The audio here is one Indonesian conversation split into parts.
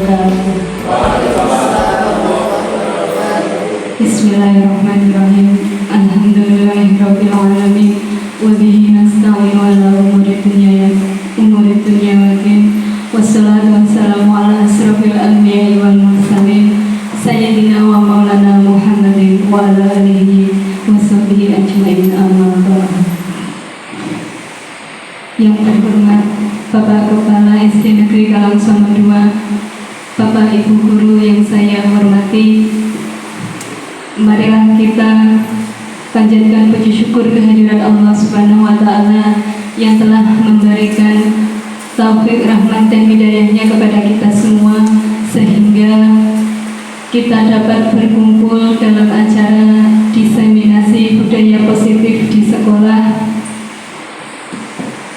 wabarakatuh. Bismillahirrahmanirrahim. Alhamdulillahirabbil alamin. Wa bihi nasta'inu ala umuri dunya waddin. Wassalatu wassalamu ala asrofil anbiya'i wal mursalin sayyidina wa maulana Muhammadin wa ala alihi wa sahbihi ajma'in, amma ba'd. Yang terhormat Bapak Kepala SD Negeri Kalangsono II, Bapak Ibu Guru yang saya hormati, marilah kita panjatkan puji syukur kehadirat Allah Subhanahu wa Ta'ala yang telah memberikan taufik, rahmat dan hidayahnya kepada kita semua, sehingga kita dapat berkumpul dalam acara diseminasi budaya positif di sekolah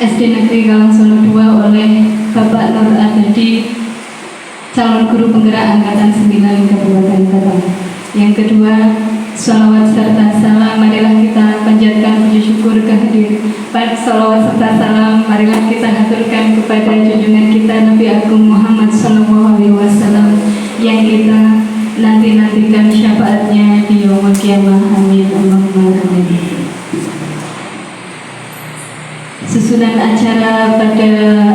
SD Negeri Kalangsono II oleh Bapak Nur Abadi, calon guru penggerak Angkatan 9 Kabupaten Batang. Yang kedua, sholawat serta salam, marilah kita panjatkan puji syukur kehadirat. Sholawat serta salam marilah kita haturkan kepada junjungan kita Nabi Agung Muhammad SAW yang kita nanti-nantikan syafaatnya di yaumul qiyamah. Amin, Allahumma amin. Susunan acara pada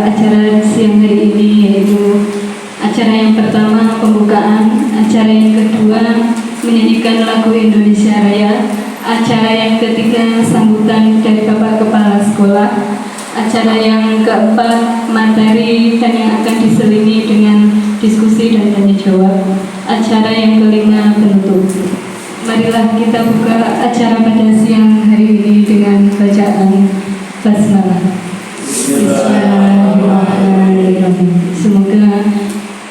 acara siang hari ini yaitu acara yang pertama pembukaan, acara yang kedua menyanyikan lagu Indonesia Raya, acara yang ketiga sambutan dari Bapak Kepala Sekolah, acara yang keempat materi dan yang akan diselingi dengan diskusi dan tanya jawab, acara yang kelima penutup. Marilah kita buka acara pada siang hari ini dengan bacaan basmalah. Bismillahirrahmanirrahim. Semoga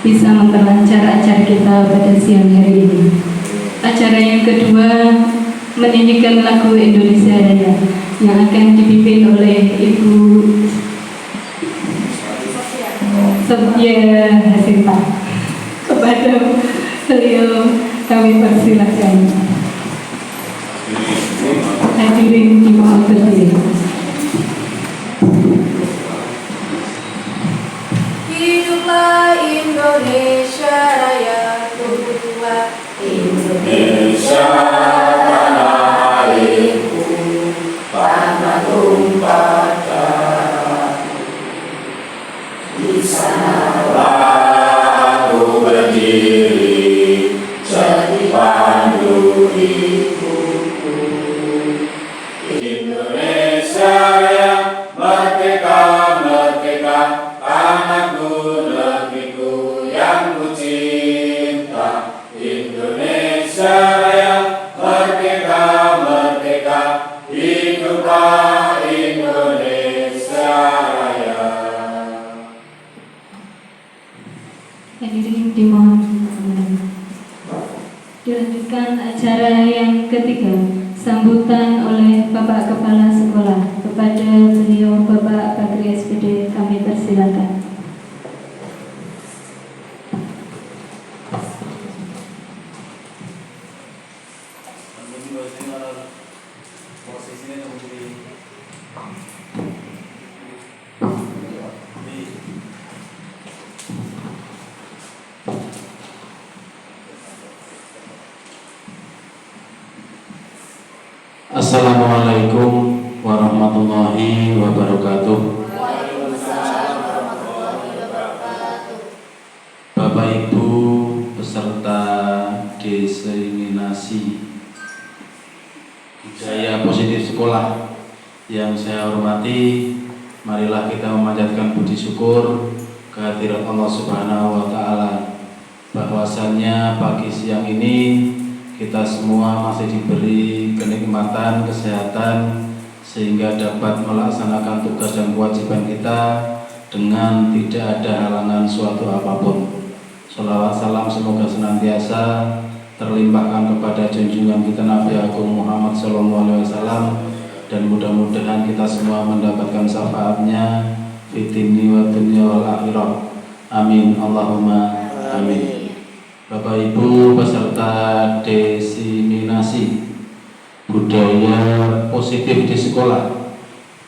bisa memperlancar acara kita pada siang hari ini. Acara yang kedua menyanyikan lagu Indonesia Raya yang akan dipimpin oleh Ibu Sofia Hasinta. Kepada beliau kami persilakan. Hadirin dimohon berdiri. Hiduplah Indonesia Raya, tumbuhlah Indonesia tanah airku, tanah tumpah darahku. Di sanalah aku berdiri, jadi pandu hidupku. Indonesia Raya, merdeka, merdeka, tanahku, negeriku yang ku cinta. Indonesia Raya, merdeka, merdeka, hiduplah Indonesia Raya. Hadirin dimohon dilanjutkan acara yang ketiga, sambutan oleh Bapak Kepala Sekolah. Kepada beliau Bapak Bakri SPD kami persilakan. Assalamualaikum warahmatullahi wabarakatuh. Bapak Ibu peserta diseminasi budaya positif sekolah yang saya hormati, marilah kita memanjatkan puji syukur kehadirat Allah Subhanahu wa Ta'ala bahwasannya pagi siang ini kita semua masih diberi kenikmatan, kesehatan, sehingga dapat melaksanakan tugas dan kewajiban kita dengan tidak ada halangan suatu apapun. Sholawat salam semoga senantiasa terlimpahkan kepada junjungan kita Nabi Agung Muhammad SAW, dan mudah-mudahan kita semua mendapatkan syafaatnya fid wa dunya wal akhirah. Amin, Allahumma amin. Bapak Ibu peserta diseminasi budaya positif di sekolah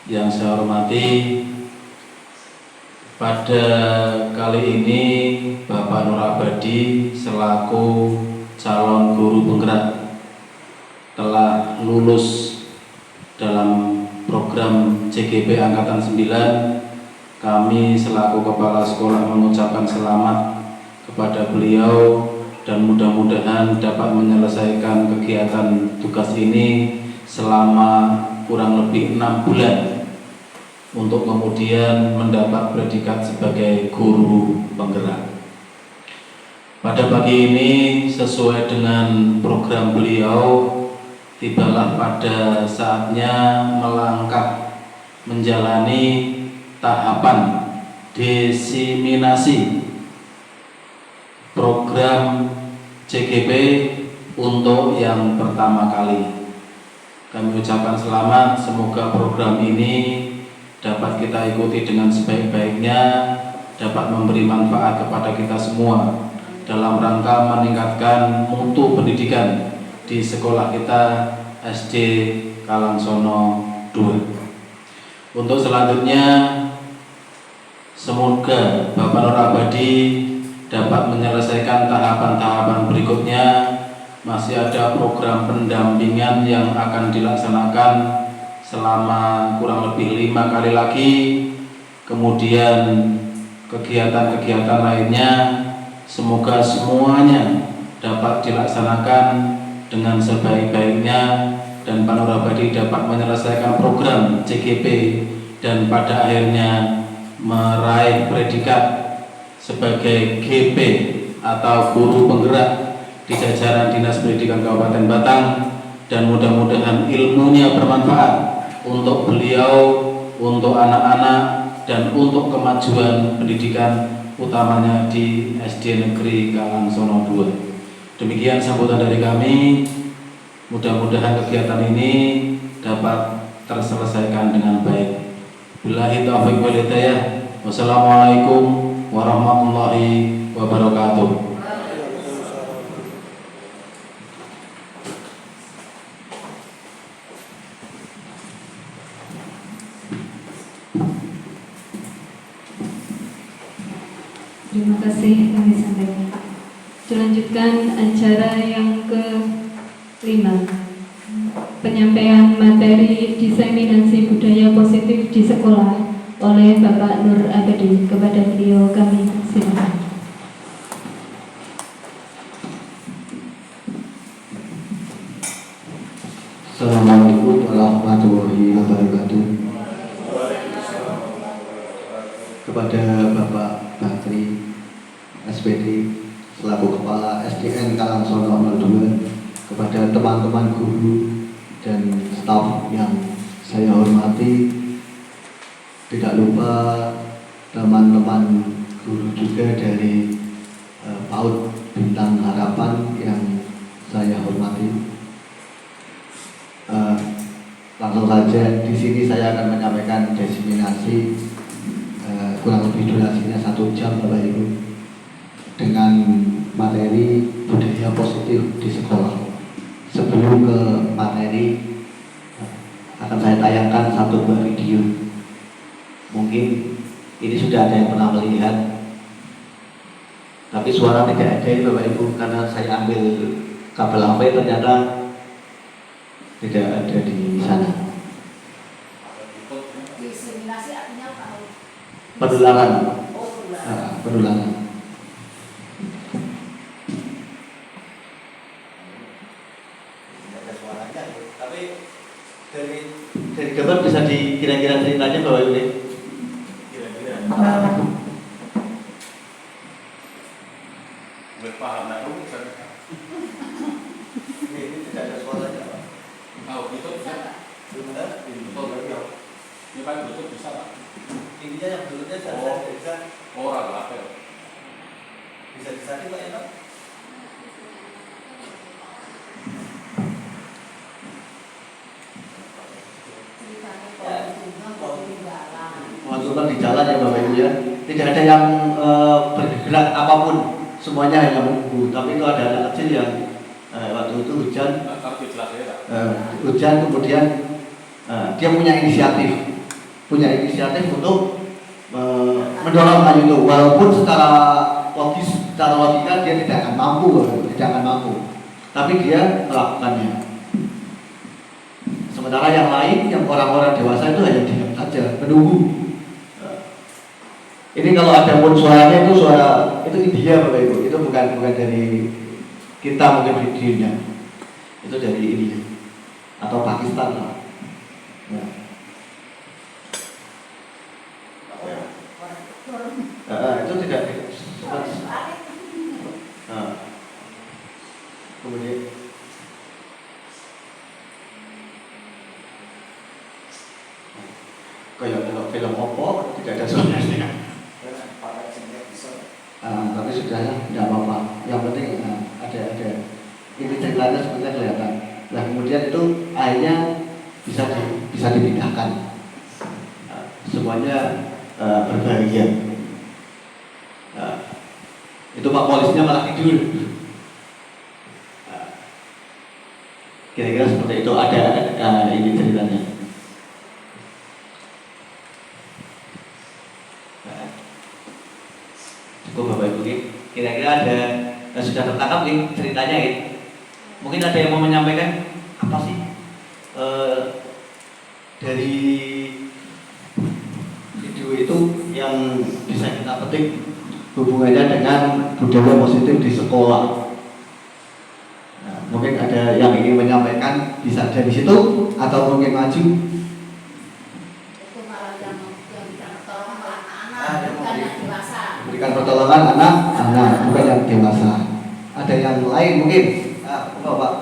yang saya hormati, Pada kali ini Bapak Nur Abadi selaku calon guru penggerak telah lulus dalam program CGP Angkatan 9. Kami selaku kepala sekolah mengucapkan selamat kepada beliau dan mudah-mudahan dapat menyelesaikan kegiatan tugas ini selama kurang lebih 6 bulan untuk kemudian mendapat predikat sebagai guru penggerak. Pada pagi ini sesuai dengan program beliau, tibalah pada saatnya melangkah menjalani tahapan diseminasi program CGP untuk yang pertama kali. Kami ucapkan selamat, semoga program ini dapat kita ikuti dengan sebaik-baiknya, dapat memberi manfaat kepada kita semua dalam rangka meningkatkan mutu pendidikan di sekolah kita SD Kalangsono 2. Untuk selanjutnya, semoga Bapak Nur Abadi dapat menyelesaikan tahapan-tahapan berikutnya. Masih ada program pendampingan yang akan dilaksanakan selama kurang lebih 5 kali lagi. Kemudian kegiatan-kegiatan lainnya, semoga semuanya dapat dilaksanakan dengan sebaik-baiknya dan Pak Nur Abadi dapat menyelesaikan program CGP dan pada akhirnya meraih predikat sebagai GP atau guru penggerak di jajaran Dinas Pendidikan Kabupaten Batang, dan mudah-mudahan ilmunya bermanfaat untuk beliau, untuk anak-anak, dan untuk kemajuan pendidikan utamanya di SD Negeri Kalangsono 2. Demikian sambutan dari kami. Mudah-mudahan kegiatan ini dapat terselesaikan dengan baik. Billahi taufiq wal hidayah. Wassalamualaikum warahmatullahi wabarakatuh. Terima kasih kami sampaikan. Dilanjutkan acara yang ke-5, penyampaian materi diseminasi budaya positif di sekolah oleh Bapak Nur Abadi. Kepada beliau kami silakan. Assalamualaikum warahmatullahi wabarakatuh. Kepada Bapak Bakri SPD selaku Kepala SDN Kalangsono 02, kepada teman-teman guru dan staf yang saya hormati, tidak lupa teman-teman guru juga dari PAUD Bintang Harapan yang saya hormati. Langsung saja di sini saya akan menyampaikan diseminasi kurang lebih durasinya 1 jam Bapak Ibu dengan materi budaya positif di sekolah. Sebelum ke materi akan saya tayangkan 1-2 video. Mungkin ini sudah ada yang pernah melihat, tapi suara tidak ada ini Bapak Ibu, karena saya ambil kabel HP ternyata tidak ada di sana. Diseminasi artinya apa? Penularan. Penularan. Tapi dari gambar bisa kira-kira ceritanya Bapak Ibu? Kira-kira. Berpaham nak rusak. Ini tidak ada suaranya Pak. Oh, itu bisa. Sebentar, Ini kan betul bisa Pak. intinya yang belutnya bisa Orang lah ya. bisa disalin Pak ya. Masukkan di jalan ya Bapak Ibu ya. Tidak ada yang bergerak apapun, semuanya hanya menunggu. Tapi itu ada anak kecil yang waktu itu hujan, hujan kemudian dia punya inisiatif untuk mendorong hal itu, walaupun secara logika dia tidak akan mampu, tapi dia melakukannya. Sementara yang lain, yang orang-orang dewasa itu hanya diam saja, menunggu. Ini kalau ada pun suaranya itu suara itu India Bapak Ibu, itu bukan dari kita mungkin videonya, itu dari India atau Pakistan lah. Ya. Itu tidak kemudian kayak film Oppo tidak ada suaranya. Tapi sudah tidak apa-apa. Yang penting ada ini ceritanya sebenarnya kelihatan. Nah kemudian itu akhirnya bisa dipindahkan. Semuanya berbahagia. Itu Pak Polisnya malah tidur. Kira-kira seperti itu, ada ini ceritanya. Cukup Bapak Ibu, kira-kira ada sudah tertangkap nih ceritanya ya. Mungkin ada yang mau menyampaikan apa sih dari video itu yang bisa kita petik hubungannya dengan budaya positif di sekolah. Nah, mungkin ada yang ingin menyampaikan, bisa dari situ atau mungkin maju. Itu malah yang bisa pertolongan malah anak-anak, bukan yang dewasa. Berikan pertolongan anak-anak, bukan yang dewasa. Ada yang lain mungkin? Pak.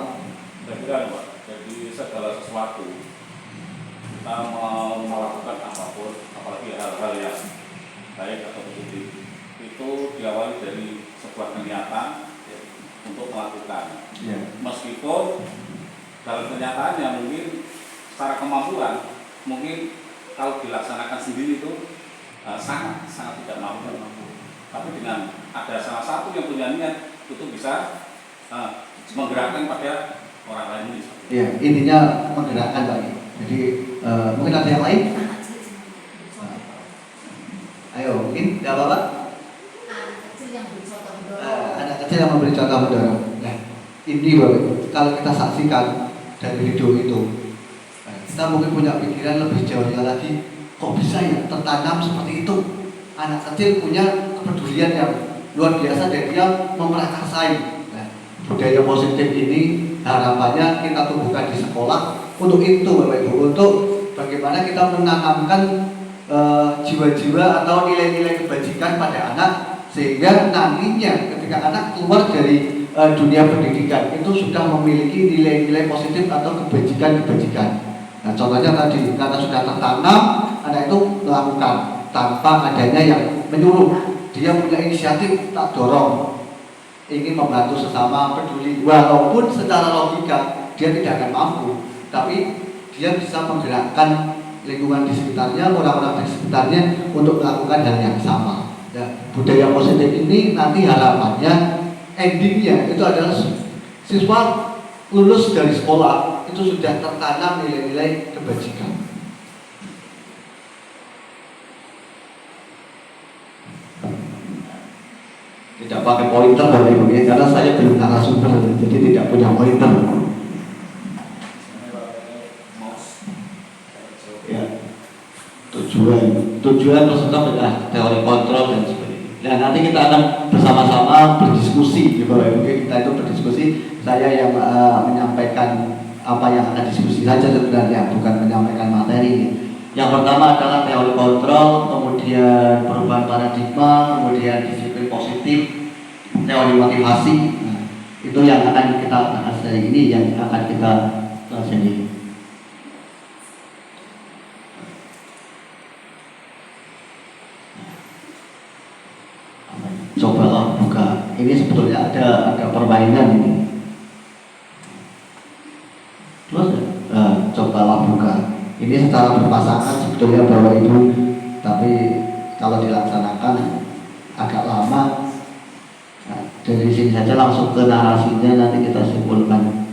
Saya kira Pak, jadi segala sesuatu kita mau melakukan apapun, apalagi hal-hal yang baik atau positif, itu diawali dari sebuah niatan untuk melakukan. Meskipun dalam kenyataannya mungkin secara kemampuan, mungkin kalau dilaksanakan sendiri itu sangat tidak mampu. Tapi dengan ada salah satu yang punya niat itu bisa menggerakkan pada orang lain ini. Iya, intinya menggerakkan Pak. Jadi mungkin ada yang lain? Ayo, mungkin tidak apa-apa. Anak kecil yang memberi contoh mendorong. Nah, ini Bapak, kalau kita saksikan dari video itu, kita mungkin punya pikiran lebih jauhnya lagi. Kok bisa ya tertanam seperti itu? Anak kecil punya kepedulian yang luar biasa dan dia memprakarsai. Nah, budaya positif ini harapannya kita tumbuhkan di sekolah untuk itu Bapak Ibu, untuk bagaimana kita menanamkan jiwa-jiwa atau nilai-nilai kebajikan pada anak, sehingga nantinya ketika anak keluar dari dunia pendidikan itu sudah memiliki nilai-nilai positif atau kebajikan-kebajikan. Nah, contohnya tadi karena sudah tertanam, anak itu melakukan tanpa adanya yang menyuruh. Dia punya inisiatif, tak dorong, ingin membantu sesama, peduli, walaupun secara logika dia tidak akan mampu, tapi dia bisa menggerakkan lingkungan di sekitarnya, orang-orang di sekitarnya untuk melakukan hal yang sama. Ya, budaya positif ini nanti harapannya endingnya itu adalah siswa lulus dari sekolah itu sudah tertanam nilai-nilai kebajikan. Tidak pakai pointer Bapak Ibu, karena saya belum narasumber, jadi tidak punya pointer. Ya, tujuan peserta adalah teori kontrol dan sebagainya. Nah, nanti kita akan bersama-sama berdiskusi, Bapak Ibu. Kita itu berdiskusi. Saya yang menyampaikan apa yang akan diskusi saja sebenarnya, bukan menyampaikan materi. Yang pertama adalah teori kontrol, kemudian perubahan paradigma, kemudian disiplin positif, teori motivasi. Nah, itu yang akan kita bahas hari ini, yang akan kita pelajari. Cobalah buka. Ini sebetulnya ada permainan ini. Terus cobalah buka. Ini secara berpasangan sebetulnya Bapak Ibu, tapi kalau dilaksanakan agak lama. Nah, dari sini saja langsung ke narasinya, nanti kita simpulkan.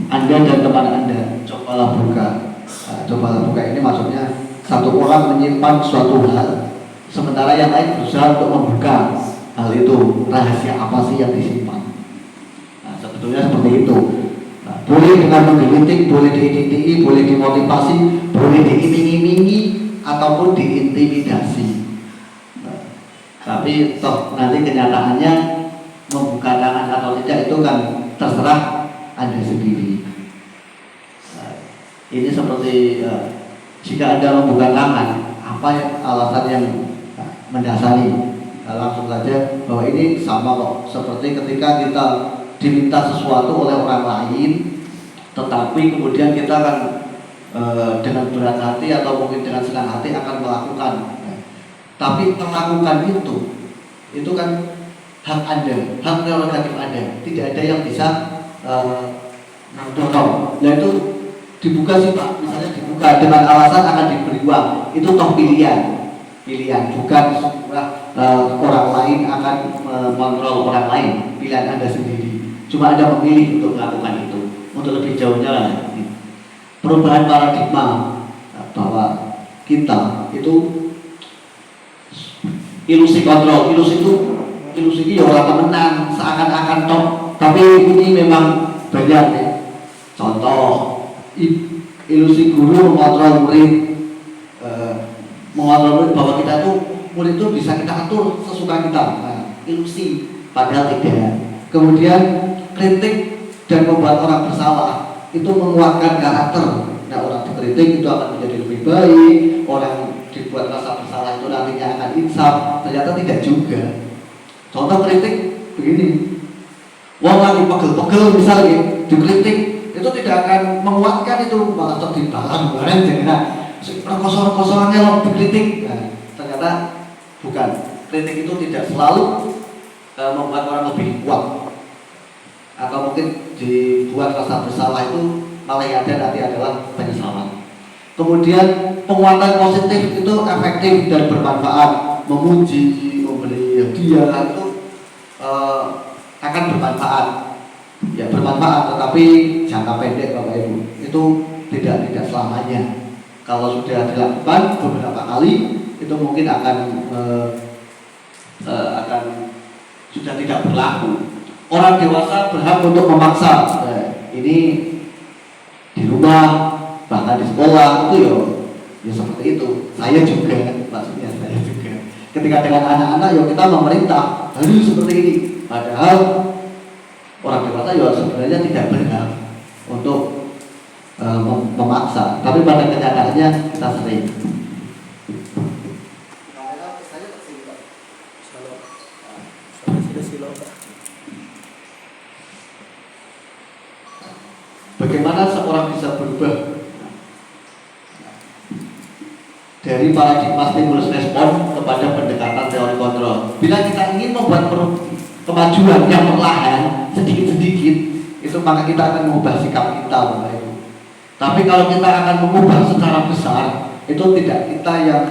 Anda dan teman Anda, cobalah buka. Nah, cobalah buka ini maksudnya satu orang menyimpan suatu hal sementara yang lain berusaha untuk membuka hal itu, rahasia apa sih yang disimpan. Nah, sebetulnya seperti itu. Nah, boleh dengan menggelitik, boleh diidiki, boleh dimotivasi, boleh diiming-imingi, ataupun diintimidasi. Nah, tapi toh nanti kenyataannya membuka tangan atau tidak itu kan terserah Anda sendiri. Nah, ini seperti jika Anda membuka tangan, apa alasan yang mendasari? Langsung saja bahwa ini sama kok seperti ketika kita diminta sesuatu oleh orang lain, tetapi kemudian kita akan dengan berat hati atau mungkin dengan senang hati akan melakukan. Tapi melakukan itu kan hak Anda, hak prerogatif Anda. Tidak ada yang bisa mendorong. Nah itu dibuka sih Pak, misalnya dibuka dengan alasan akan diberi uang, itu toh pilihan, bukan orang lain akan mengontrol orang lain, pilihan Anda sendiri. Cuma Anda memilih untuk melakukan itu. Untuk lebih jauhnya lah, perubahan paradigma bahwa kita itu ilusi kontrol, ilusi ini ya orang temenan, seakan-akan top, tapi ini memang banyak ya. Contoh, ilusi guru mengontrol murid, bahwa kita tuh murid itu bisa kita atur sesuka kita. Nah, ilusi, padahal tidak. Kemudian kritik dan membuat orang bersalah itu menguatkan karakter. Nah, orang dikritik itu akan menjadi lebih baik, orang dibuat rasa bersalah itu nantinya akan insaf. Ternyata tidak juga. Contoh kritik begini, wong lagi pegel-pegel misalnya dikritik, itu tidak akan menguatkan, itu malah tertimpa barang jadi kosong-kosongannya lo dikritik. Nah, ternyata bukan. Kritik itu tidak selalu membuat orang lebih kuat, atau mungkin dibuat rasa bersalah itu malah yang ada nanti adalah penyesalan. Kemudian penguatan positif itu efektif dan bermanfaat. Memuji, memberi hadiah itu akan bermanfaat. Ya bermanfaat, tetapi jangka pendek Bapak Ibu. Itu tidak selamanya. Kalau sudah dilakukan beberapa kali, itu mungkin akan sudah tidak berlaku. Orang dewasa berhak untuk memaksa. Ini di rumah, bahkan di sekolah itu ya seperti itu. Saya juga, maksudnya saya juga. Ketika dengan anak-anak ya kita memerintah harus seperti ini. Padahal orang dewasa ya sebenarnya tidak berhak untuk memaksa. Tapi pada kenyataannya kita sering. Bagaimana seorang bisa berubah dari paradigma stimulus respon kepada pendekatan teori kontrol? Bila kita ingin membuat kemajuan yang perlahan, sedikit-sedikit, itu maka kita akan mengubah sikap kita, Bapak Ibu. Tapi kalau kita akan mengubah secara besar, itu tidak kita yang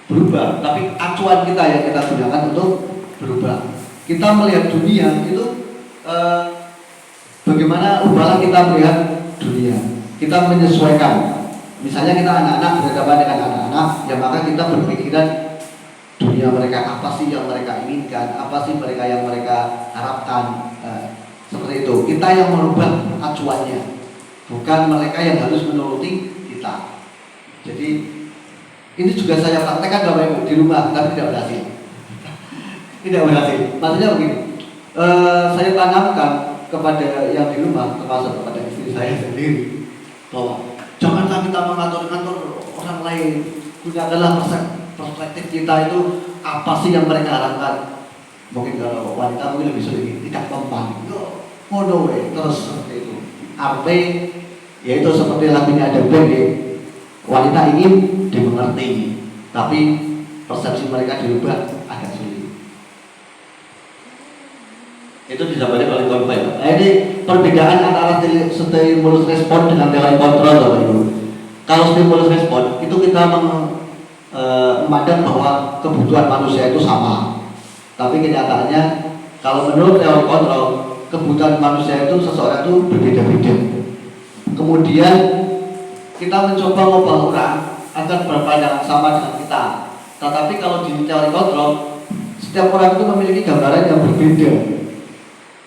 berubah, tapi acuan kita yang kita gunakan untuk berubah. Kita melihat dunia itu bagaimana ubahlah kita melihat dunia. Kita menyesuaikan. Misalnya kita anak-anak berhadapan dengan anak-anak, ya maka kita berpikiran dunia mereka apa sih yang mereka inginkan, apa sih mereka yang mereka harapkan. Seperti itu. Kita yang merubah acuannya, bukan mereka yang harus menuruti kita. Jadi ini juga saya praktekkan Bapak Ibu di rumah, tapi tidak berhasil. Tidak berhasil. Maksudnya begini, saya tanamkan kepada yang di rumah, termasuk kepada istri saya sendiri, bahwa janganlah kita mengatur-ngatur orang lain. Gunakanlah perspektif kita itu apa sih yang mereka harapkan. Mungkin kalau wanita mungkin lebih sulit, tidak mempan. Mono terus seperti itu. Arpe, yaitu seperti lagunya ada band ya. Wanita ingin dimengerti, tapi persepsi mereka dirubah agak sulit. Itu disampaikan oleh Korban. Nah, ini perbedaan antara stimulus respon dengan teori kontrol, Bapak Ibu. Kalau stimulus respon itu kita memandang bahwa kebutuhan manusia itu sama. Tapi kenyataannya kalau menurut teori kontrol, kebutuhan manusia itu seseorang itu berbeda-beda. Kemudian kita mencoba mengubah orang akan berpandangan sama dengan kita. Tetapi kalau di teori kontrol, setiap orang itu memiliki gambaran yang berbeda,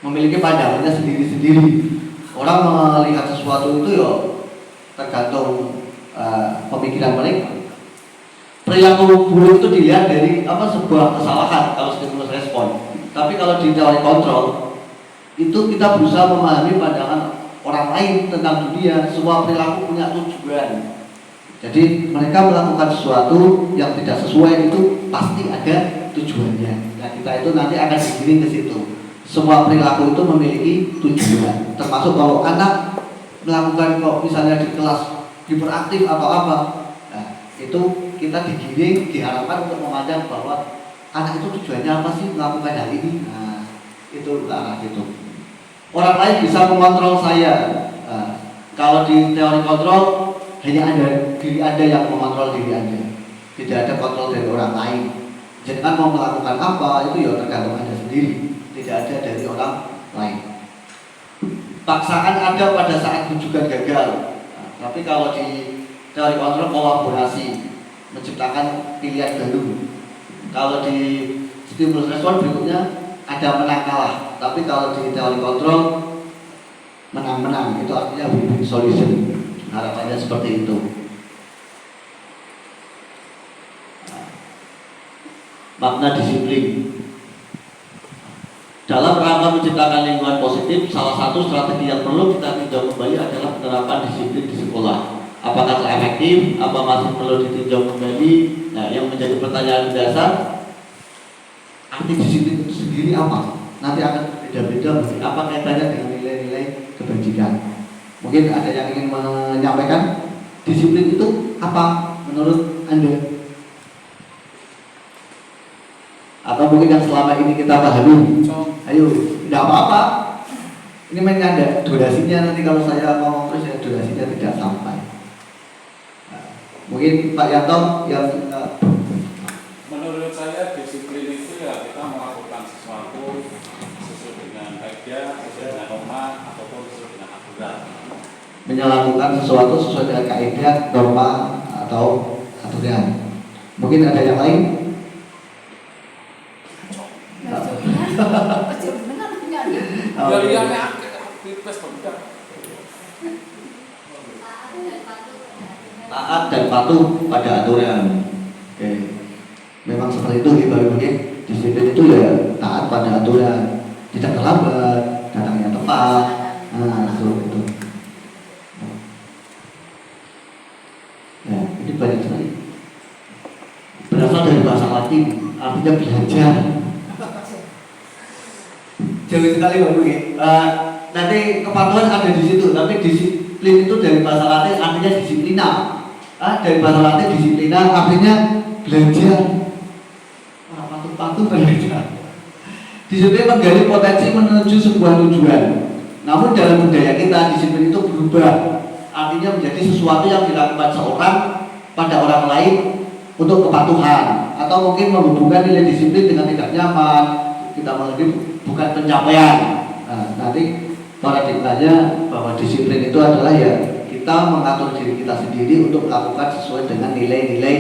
memiliki pandangannya sendiri-sendiri. Orang melihat sesuatu itu ya tergantung pemikiran mereka. Perilaku buruk itu dilihat dari sebuah kesalahan kalau stimulus respon. Tapi kalau di teori kontrol itu kita berusaha memahami pandangan orang lain tentang dunia. Semua perilaku punya tujuan. Jadi mereka melakukan sesuatu yang tidak sesuai itu pasti ada tujuannya. Nah, kita itu nanti akan digiring ke situ. Semua perilaku itu memiliki tujuan. Termasuk kalau anak melakukan misalnya di kelas hiperaktif atau apa, nah, itu kita digiring, diharapkan untuk memandang bahwa anak itu tujuannya apa sih melakukan hal ini. Nah, itu ke arah itu. Orang lain bisa mengontrol saya. Nah, kalau di teori kontrol hanya ada diri Anda yang mengontrol diri Anda. Tidak ada kontrol dari orang lain. Jangan mau melakukan apa itu ya tergantung Anda sendiri. Tidak ada dari orang lain. Paksaan ada pada saat rujukan gagal. Nah, tapi kalau di teori kontrol kolaborasi, menciptakan pilihan baru. Kalau di stimulus respon berikutnya ada menang kalah. Tapi kalau di teori kontrol menang-menang, itu artinya win-win solution. Harapannya seperti itu. Makna disiplin. Dalam rangka menciptakan lingkungan positif, salah satu strategi yang perlu kita tinjau kembali adalah penerapan disiplin di sekolah. Apakah telah efektif? Apa masih perlu ditinjau kembali? Nah, yang menjadi pertanyaan dasar, arti disiplin itu sendiri apa? Nanti akan beda-beda. Apa kaitannya dengan nilai-nilai kebajikan? Mungkin ada yang ingin menyampaikan disiplin itu apa menurut Anda? Atau mungkin yang selama ini kita pahami? Ayo, tidak apa-apa. Ini menyanda durasinya, nanti kalau saya ngomong terus ya durasinya tidak sampai. Mungkin Pak Yanto yang menurut saya disiplin itu ya kita melakukan sesuatu sesuai dengan kaidah, sesuai dengan norma ataupun sesuai dengan aturan. Melakukan sesuatu sesuai dengan kaidah, norma atau aturan. Mungkin ada yang lain? Taat dan patuh pada aturan. Oke. Memang seperti itu mungkin disiplin itu ya taat pada aturan, tidak terlambat, datangnya tepat. Nah, itu. Nah, ini banyak sekali. Berasal dari bahasa Latin, artinya belajar. Jauh sekali Pak Budi. Nanti kepatuhan ada di situ, tapi disiplin itu dari bahasa Latin artinya disiplina. Dari bahasa Latin disiplina artinya belajar. Patuh belajar. Disiplin menggali potensi menuju sebuah tujuan. Namun dalam budaya kita disiplin itu berubah. Artinya menjadi sesuatu yang dilakukan seorang pada orang lain untuk kepatuhan, atau mungkin menghubungkan nilai disiplin dengan tidak nyaman. Kita mengerti bukan pencapaian. Nah, nanti paradigmanya bahwa disiplin itu adalah ya kita mengatur diri kita sendiri untuk melakukan sesuai dengan nilai-nilai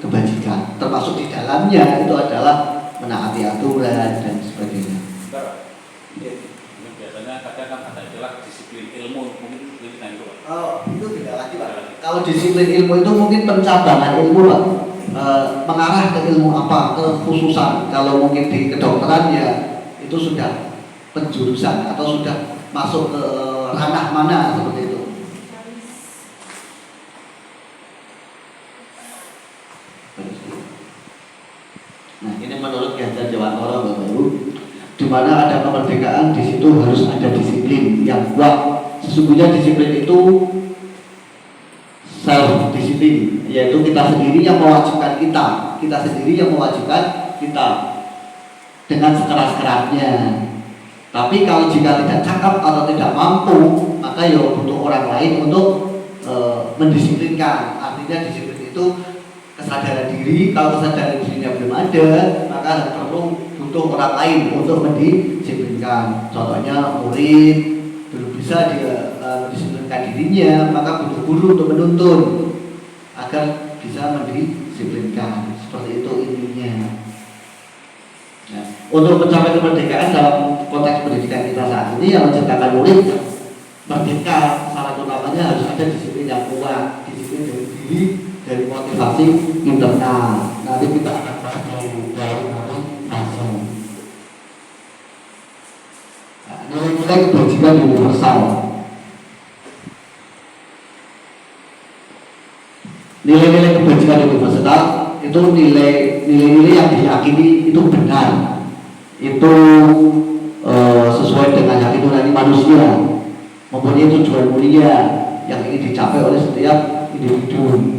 kebajikan. Termasuk di dalamnya itu adalah menaati aturan dan sebagainya. Ini biasanya kadang kan ada istilah disiplin ilmu, mungkin kita itu. Oh, itu beda lagi Pak. Kalau disiplin ilmu itu mungkin pencabangan ilmu Pak. Mengarah ke ilmu apa, ke khususan. Kalau mungkin di kedokteran ya itu sudah penjurusan atau sudah masuk ke ranah mana seperti itu. Nah, ini menurut Ki Hajar Dewantara Bapak Ibu, di mana ada kemerdekaan di situ harus ada disiplin yang kuat. Sesungguhnya disiplin itu self disiplin, yaitu kita sendiri yang mewajibkan kita sendiri yang mewajibkan kita dengan sekeras-kerasnya. Tapi kalau jika tidak cakap atau tidak mampu, maka ya butuh orang lain untuk mendisiplinkan. Artinya disiplin itu kesadaran diri. Kalau kesadaran dirinya belum ada, maka perlu butuh orang lain untuk mendisiplinkan. Contohnya murid belum bisa dia mendisiplinkan dirinya, maka butuh guru untuk menuntun agar bisa mendisiplinkan. Seperti itu intinya. Nah, untuk mencapai kemerdekaan dalam konteks pendidikan kita saat ini yang menciptakan murid merdeka, syarat utamanya harus ada disiplin yang kuat, disiplin dari diri, dari motivasi internal. Nanti kita akan bahas dalam masuk. Nilai-nilai kebajikan universal. Nilai-nilai kebajikan universal itu nilai-nilai yang diyakini itu benar, itu sesuai dengan hati nurani manusia, mempunyai tujuan mulia yang ingin dicapai oleh setiap individu.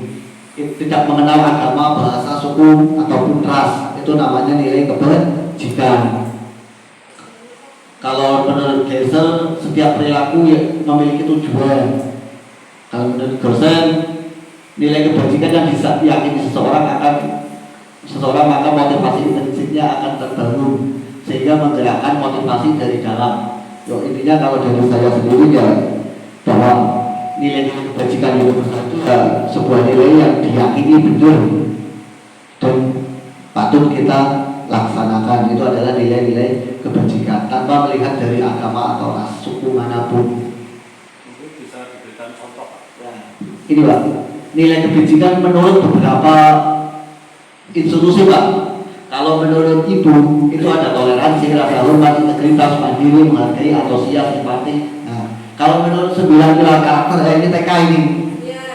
Tidak mengenal agama, bahasa, suku ataupun ras, itu namanya nilai kebajikan. Kalau menurut Geisel, setiap perilaku memiliki tujuan. Kalau menurut Gersen, nilai kebajikan yang diyakini seseorang maka motivasi intrinsiknya akan terbangun sehingga menggerakkan motivasi dari dalam. Intinya kalau dari saya sendiri ya bahwa nilai kebajikan universal itu sebuah nilai yang diyakini benar dan patut kita laksanakan. Itu adalah nilai-nilai kebajikan tanpa melihat dari agama atau ras, suku manapun. Mungkin bisa diberikan contoh, Pak. Ya. Ini Pak, nilai kebajikan menurut beberapa institusi Pak. Kalau menurut Ibu itu ada toleransi, rasa hormat, integritas, mandiri, menghargai, antusias, simpati. Nah, kalau menurut 9 pilar karakter ini TK ini,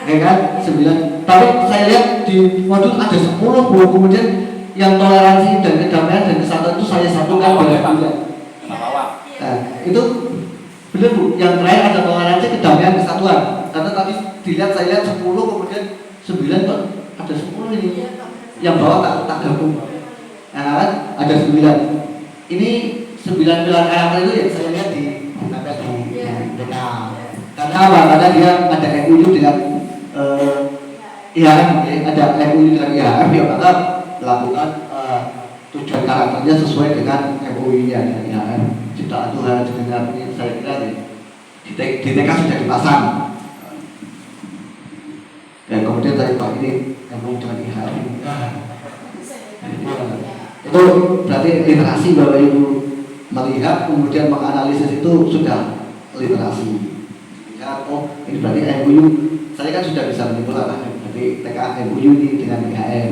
ya kan 9. Tapi saya lihat di modul ada 10 Bu, kemudian yang toleransi dan kedamaian dan kesatuan itu saya satukan dengan bulan. Nah, itu benar Bu. Yang terakhir ada toleransi, kedamaian, kesatuan. Karena tadi dilihat saya lihat 10 kemudian 9 Pak. Ada 10 ini. Yang bawah tak gabung. Nah, ada 9. Ini 9 pilar karakter itu yang saya lihat di karena apa? Karena dia ada MUU dengan IHM, ada MUU dengan IHM yang maka melakukan tujuan karakternya sesuai dengan MUU-nya dengan IHM. Ciptaan Tuhan dengan ini saya kira di TK sudah dipasang. Dan kemudian tadi Pak ini MUU dengan IHM. Itu berarti literasi Bapak Ibu melihat kemudian menganalisis itu sudah literasi. Ya, oh ini berarti MUU. Saya kan sudah bisa menyimpulkan berarti TK MUU ini dengan IHM.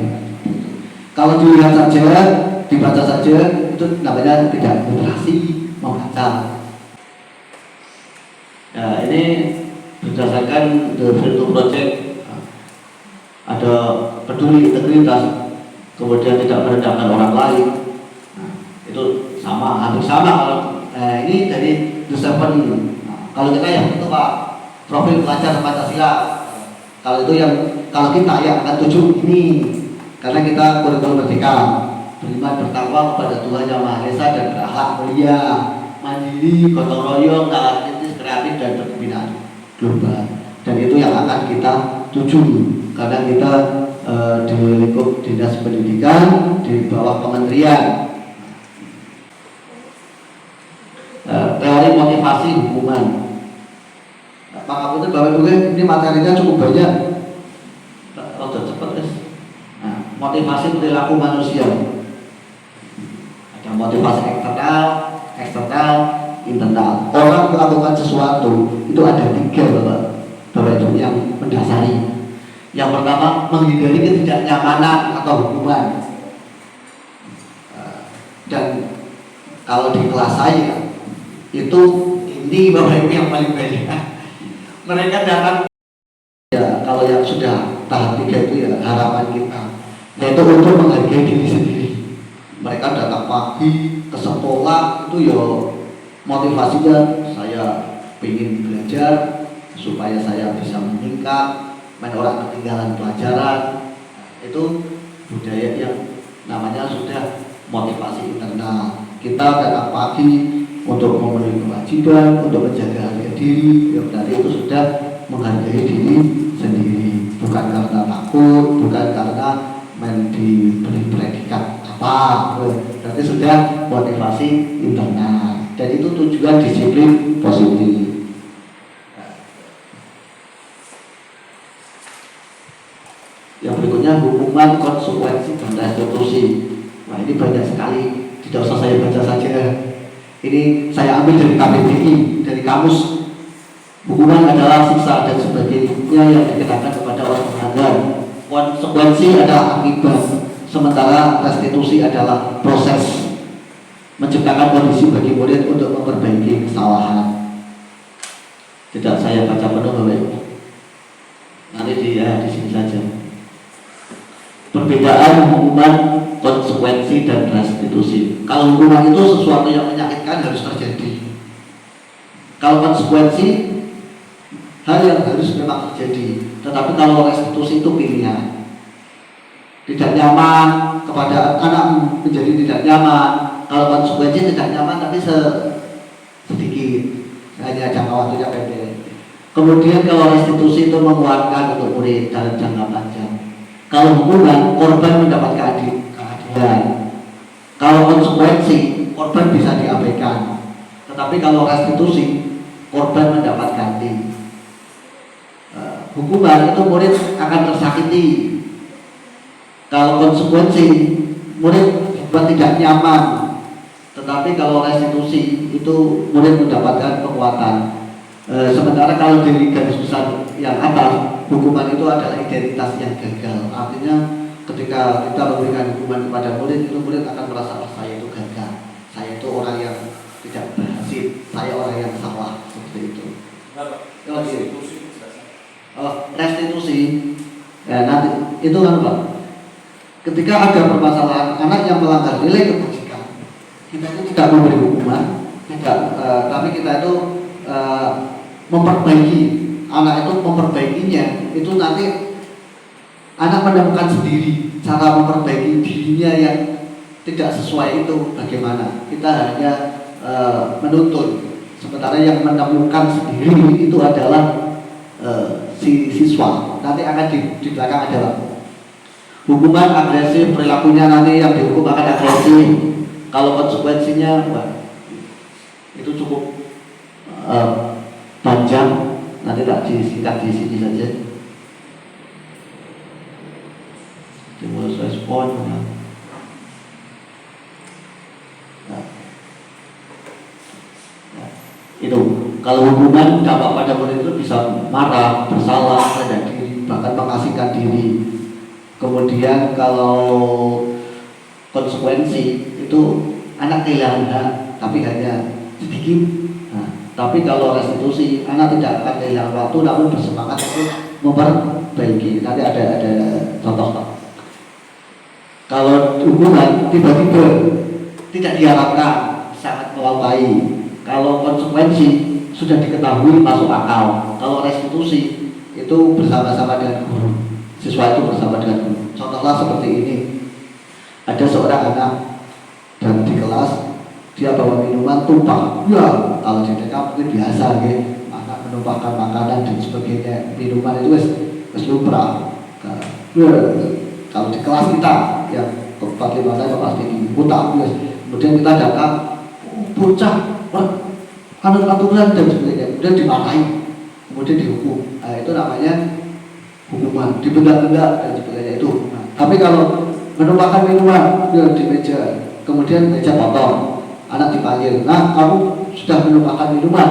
Kalau dilihat saja, dibaca saja itu namanya tidak literasi membaca. Ya ini berdasarkan The Virtu Project ada peduli integritas, kemudian tidak merendahkan orang lain. Nah, itu sama, hampir sama kalau ini dari The Seven. Kalau kita yang itu Pak, profil pelajar Pancasila. Kalau itu yang kalau kita yang akan 7 ini, karena kita kurikulum merdeka, beriman bertakwa kepada Tuhan Yang Maha Esa dan berakhlak mulia, mandiri, gotong royong, nalar kritis, kreatif dan berkebinaan global. Dan itu yang akan kita tuju, karena kita di lingkup dinas pendidikan di bawah kementerian. Teori motivasi hukuman. Pak Kapolri Bapak Ibu ini materinya cukup banyak. Sudah cepat guys. Nah, motivasi perilaku manusia. Ada motivasi eksternal, internal. Orang melakukan sesuatu itu ada 3 Bapak Ibu yang mendasari. Yang pertama menghindari ketidaknyamanan atau hukuman. Dan kalau di kelas saya itu ini Bapak Ibu yang paling banyak. Mereka datang ya kalau yang sudah tahap 3 itu ya harapan kita yaitu untuk menghargai diri sendiri. Mereka datang pagi ke sekolah itu ya motivasinya saya ingin belajar supaya saya bisa meningkat, main orang ketinggalan pelajaran. Itu budaya yang namanya sudah motivasi internal. Kita datang pagi untuk memenuhi kewajiban, untuk menjaga harga diri, yang berarti itu sudah menghargai diri sendiri, bukan karena takut, bukan karena diberi predikat apa, berarti sudah motivasi internal, dan itu tujuan disiplin positif. Yang berikutnya hukuman, konsekuensi, dan restitusi. Nah ini banyak sekali, tidak usah saya baca saja. Ini saya ambil dari KBBI, dari kamus. Hukuman adalah siksa dan sebagainya yang dikenakan kepada orang melanggar. Konsekuensi adalah akibat, sementara restitusi adalah proses menciptakan kondisi bagi murid untuk memperbaiki kesalahan. Tidak saya baca penuh Bapak Ibu. Nanti di sini saja. Perbedaan hukuman, konsekuensi, dan restitusi. Kalau hukuman itu sesuatu yang menyakitkan harus terjadi. Kalau konsekuensi hal yang harus memang terjadi. Tetapi kalau restitusi itu pilihan. Tidak nyaman kepada anak menjadi tidak nyaman. Kalau konsekuensi tidak nyaman tapi sedikit, hanya jangka waktunya pendek. Kemudian kalau restitusi itu menguatkan untuk murid dalam jangka panjang. Kalau hukuman, korban mendapat keadilan. Kalau konsekuensi, korban bisa diabaikan. Tetapi kalau restitusi, korban mendapat ganti. Hukuman itu murid akan tersakiti. Kalau konsekuensi, murid dibuat tidak nyaman. Tetapi kalau restitusi, itu murid mendapatkan penguatan. Sementara kalau dari garis besar yang atas, hukuman itu adalah identitas yang gagal. Artinya ketika kita memberikan hukuman kepada murid, itu murid akan merasa saya itu gagal, saya itu orang yang tidak berhasil, saya orang yang salah, seperti itu. Restitusi, nanti itu kan Pak. Ketika ada permasalahan anak yang melanggar nilai kebajikan, kita itu tidak memberi hukuman, tapi kita itu memperbaiki, anak itu memperbaikinya. Itu nanti anak menemukan sendiri cara memperbaiki dirinya yang tidak sesuai itu bagaimana. Kita hanya menuntun, sementara yang menemukan sendiri itu adalah si siswa. Nanti akan di belakang adalah hukuman agresif, perilakunya nanti yang dihukum akan agresif. Kalau konsekuensinya itu cukup panjang, nanti tak disingkat di sini saja. Stimulus respon. Itu kalau hukuman dampak pada murid itu bisa marah, bersalah, sadar diri, bahkan mengasingkan diri. Kemudian kalau konsekuensi itu anak kehilangan hak, tapi hanya sedikit. Tapi kalau restitusi, anak tidak akan kehilangan waktu, namun bersemangat untuk memperbaiki. Nanti ada contoh. Kalau hukuman tiba-tiba tidak diharapkan, sangat melampaui. Kalau konsekuensi sudah diketahui masuk akal. Kalau restitusi itu bersama-sama dengan guru, siswa itu bersama dengan guru. Contohnya seperti ini, ada seorang anak dan di kelas dia bawa minuman tumpah. Ya, kalau di TK mungkin biasa ya, anak menumpahkan makanan dan sebagainya. Minuman itu wis lumrah. Kalau di kelas kita yang bagaimana saya pasti diputar, kemudian kita datang, bocah, aturan dan sebagainya, kemudian dimarahi, kemudian dihukum. Nah, itu namanya hukuman, dibenda-benda dan sebagainya itu hukuman. Tapi kalau menumpahkan minuman di meja, kemudian meja kotor, anak dipanggil, nah kamu sudah menumpahkan minuman,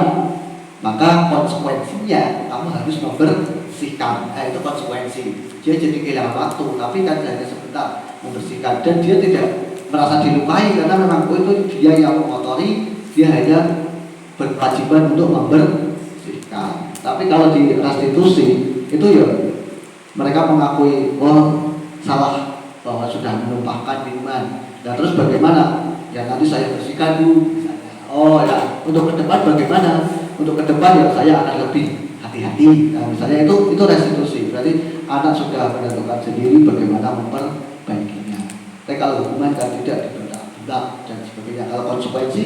maka konsekuensinya kamu harus membersihkan. Itu konsekuensi. Dia jadi kehilangan waktu, tapi kan hanya sebentar membersihkan, dan dia tidak merasa dilukai karena memang itu dia yang mengotori, dia hanya berkewajiban untuk membersihkan. Tapi kalau di restitusi itu ya mereka mengakui salah bahwa sudah menumpahkan minuman. Dan terus bagaimana? Ya nanti saya bersihkan dulu misalnya. Untuk ke depan bagaimana? Untuk ke depan ya saya akan lebih hati-hati. Nah, misalnya itu restitusi. Berarti anak sudah menentukan sendiri bagaimana memperbaikinya. Tapi kalau hukuman kan tidak dibenda-benda dan sebagainya. Kalau konsekuensi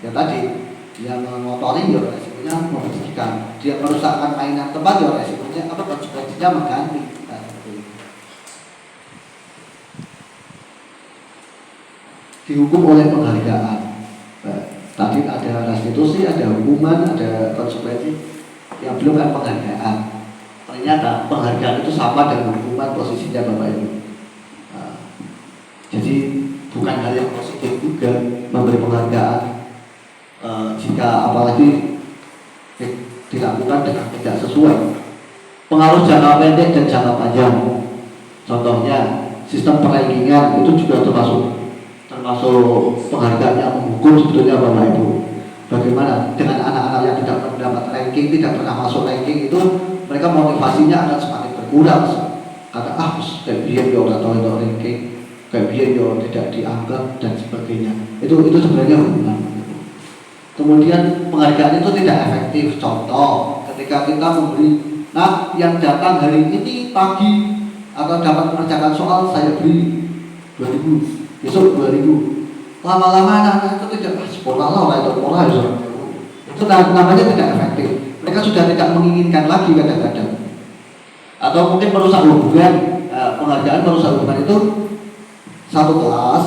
ya tadi dia mengotori ya resikonya membersihkan. Dia merusakkan mainan tempat ya resikonya konsekuensinya mengganti. Nah, dihukum oleh penghargaan. Tadi ada restitusi, ada hukuman, ada konsekuensi. Yang belum kan penghargaan. ternyata penghargaan itu sama dengan hukuman posisinya Bapak Ibu. Jadi bukan hal yang positif juga memberi penghargaan jika apalagi dilakukan dengan tidak sesuai. Pengaruh jangka pendek dan jangka panjang. Contohnya sistem perankingan itu juga termasuk penghargaan yang menghukum sebetulnya Bapak Ibu. Bagaimana dengan anak-anak yang tidak mendapat ranking, tidak pernah masuk ranking itu, mereka motivasinya akan semakin berkurang. Karena kayak biar ya orang tahu itu ranking, kayak biar ya tidak dianggap dan sebagainya. Itu sebenarnya hubungan. Kemudian penghargaan itu tidak efektif. Contoh, ketika kita memberi, nah yang datang hari ini pagi atau dapat mengerjakan soal saya beri 2.000, besok 2.000. Lama-lama anak-anak itu tidak sekolah lah itu pola itu namanya tidak efektif. Mereka sudah tidak menginginkan lagi kadang-kadang. Atau mungkin merusak hubungan. Penghargaan merusak hubungan itu satu kelas